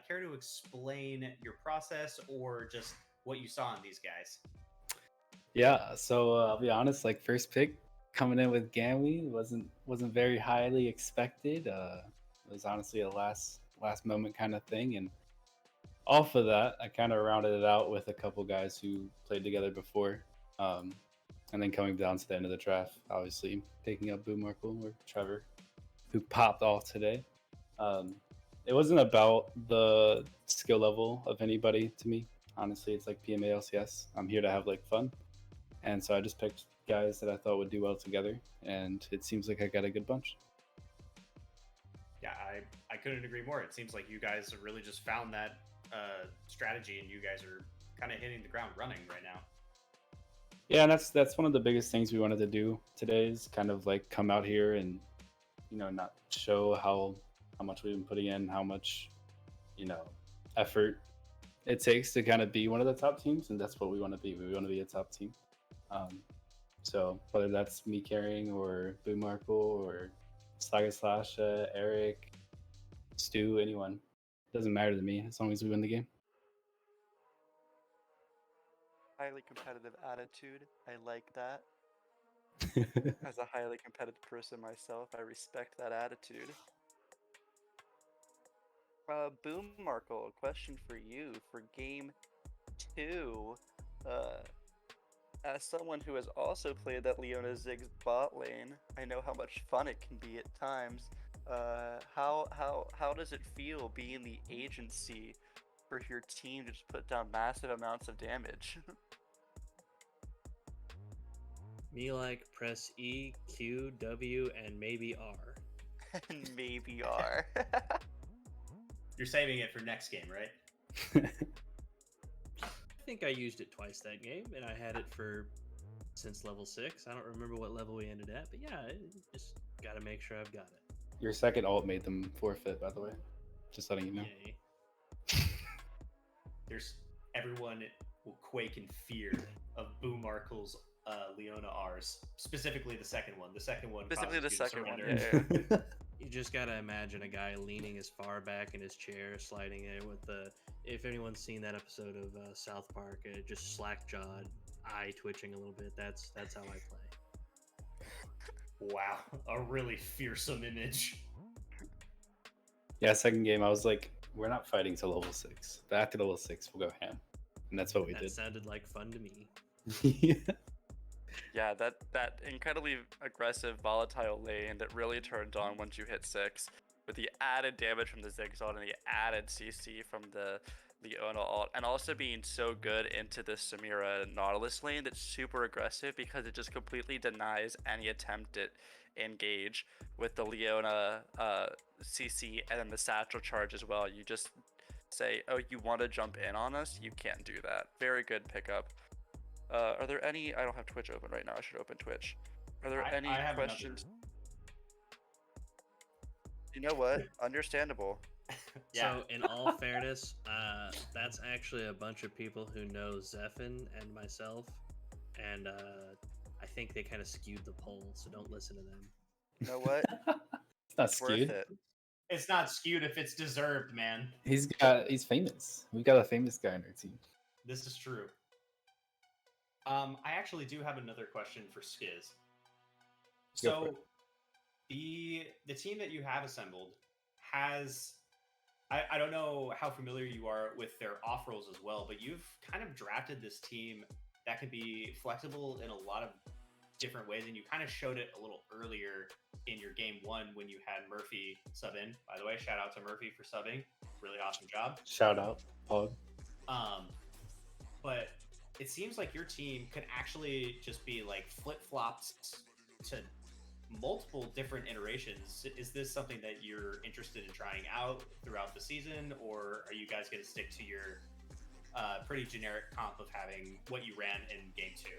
Care to explain your process or just what you saw in these guys? Yeah, so I'll be honest, like first pick coming in with Gamwi wasn't very highly expected. It was honestly a last moment kind of thing, and off of that, I kind of rounded it out with a couple guys who played together before, and then coming down to the end of the draft, obviously picking up Boomarkle or Trevor, who popped off today. It wasn't about the skill level of anybody to me. Honestly, it's like PMA LCS. I'm here to have like fun. And so I just picked guys that I thought would do well together, and it seems like I got a good bunch. Yeah, I couldn't agree more. It seems like you guys have really just found that strategy, and you guys are kind of hitting the ground running right now. Yeah, and that's one of the biggest things we wanted to do today is kind of like come out here and not show how much we've been putting in, how much effort it takes to kind of be one of the top teams, and that's what we want to be. We want to be a top team. So whether that's me carrying or Boomarkle or Slash, Eric, Stu, anyone, doesn't matter to me as long as we win the game. Highly competitive attitude. I like that. As a highly competitive person myself, I respect that attitude. Boomarkle, a question for you for game 2. As someone who has also played that Leona Ziggs bot lane, I know how much fun it can be at times. How does it feel being the agency for your team to just put down massive amounts of damage? Me like press E, Q, W, and maybe R. And maybe R. You're saving it for next game, right? I think I used it twice that game, and I had it since level 6. I don't remember what level we ended at, but yeah, just gotta make sure I've got it. Your second ult made them forfeit, by the way. Just letting you know. Yay. Everyone will quake in fear of Boomarkle's Leona R's, specifically the second one. The second one. Specifically the second one. Yeah. Yeah. You just gotta imagine a guy leaning as far back in his chair, sliding it with the. If anyone's seen that episode of South Park, just slack-jawed, eye twitching a little bit. That's how I play. Wow, a really fearsome image. Yeah, second game, I was like, we're not fighting till level 6. But after level 6, we'll go ham. And that's what we That did. sounded like fun to me. Yeah, that incredibly aggressive, volatile lane that really turned on once you hit 6, with the added damage from the Ziggs ult and the added CC from the Leona ult, and also being so good into the Samira Nautilus lane that's super aggressive because it just completely denies any attempt at engage with the Leona CC and then the satchel charge as well. You just say, oh, you want to jump in on us? You can't do that. Very good pickup. Are there any? I don't have Twitch open right now. I should open Twitch. Are there any questions? You know what? Understandable. Yeah. So, in all fairness, that's actually a bunch of people who know Zephin and myself, and I think they kind of skewed the poll, so don't listen to them. You know what? It's not It's worth skewed. it. It's not skewed if it's deserved, man. He's famous. We've got a famous guy on our team. This is true. I actually do have another question for Skiz. So, the team that you have assembled has, I don't know how familiar you are with their off roles as well, but you've kind of drafted this team that can be flexible in a lot of different ways, and you kind of showed it a little earlier in your game 1 when you had Murphy sub in. By the way, shout out to Murphy for subbing. Really awesome job. Shout out, Pog. But it seems like your team could actually just be like flip-flopped to multiple different iterations. Is this something that you're interested in trying out throughout the season, or are you guys going to stick to your pretty generic comp of having what you ran in game 2?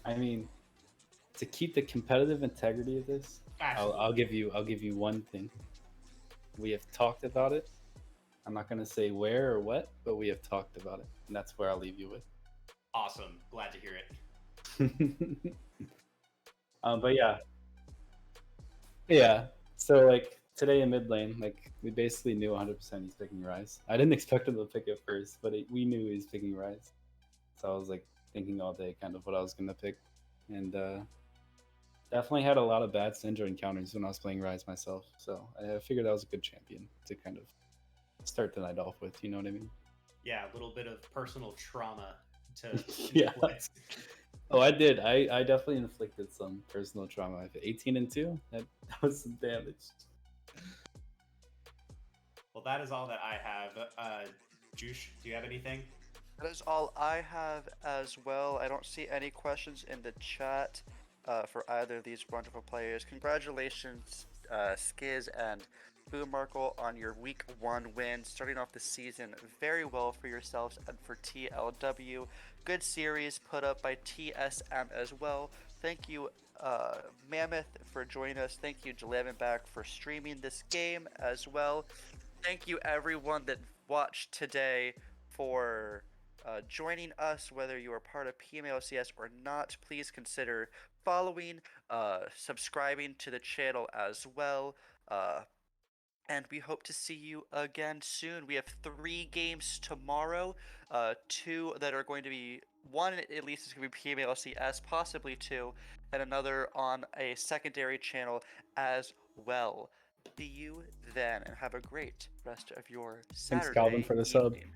I mean, to keep the competitive integrity of this, Absolutely. I'll give you one thing. We have talked about it. I'm not gonna say where or what, but we have talked about it, and that's where I'll leave you with. Awesome. Glad to hear it. But yeah. So like today in mid lane, like we basically knew 100% he's picking Rise. I didn't expect him to pick it first, but we knew he was picking Rise. So I was like thinking all day kind of what I was gonna pick, and definitely had a lot of bad Syndra encounters when I was playing Rise myself. So I figured that was a good champion to kind of start the night off with. You know what I mean? Yeah, a little bit of personal trauma to Yeah. inflict. Oh, I did. I definitely inflicted some personal trauma. 18-2. That was some damage. Well, that is all that I have. Juice, do you have anything? That is all I have as well. I don't see any questions in the chat for either of these wonderful players. Congratulations, Skiz and Boomarkle, on your Week 1 win, starting off the season very well for yourselves and for TLW. Good series put up by TSM as well. Thank you, Mammoth, for joining us. Thank you, Jalavenback, for streaming this game as well. Thank you, everyone that watched today, for joining us. Whether you are part of PMA LCS or not, please consider following, subscribing to the channel as well. And we hope to see you again soon. We have 3 games tomorrow, 2 that are going to be, one at least is going to be PMA LCS, possibly 2, and another on a secondary channel as well. See you then, and have a great rest of your Saturday Thanks, Calvin, for the sub. evening.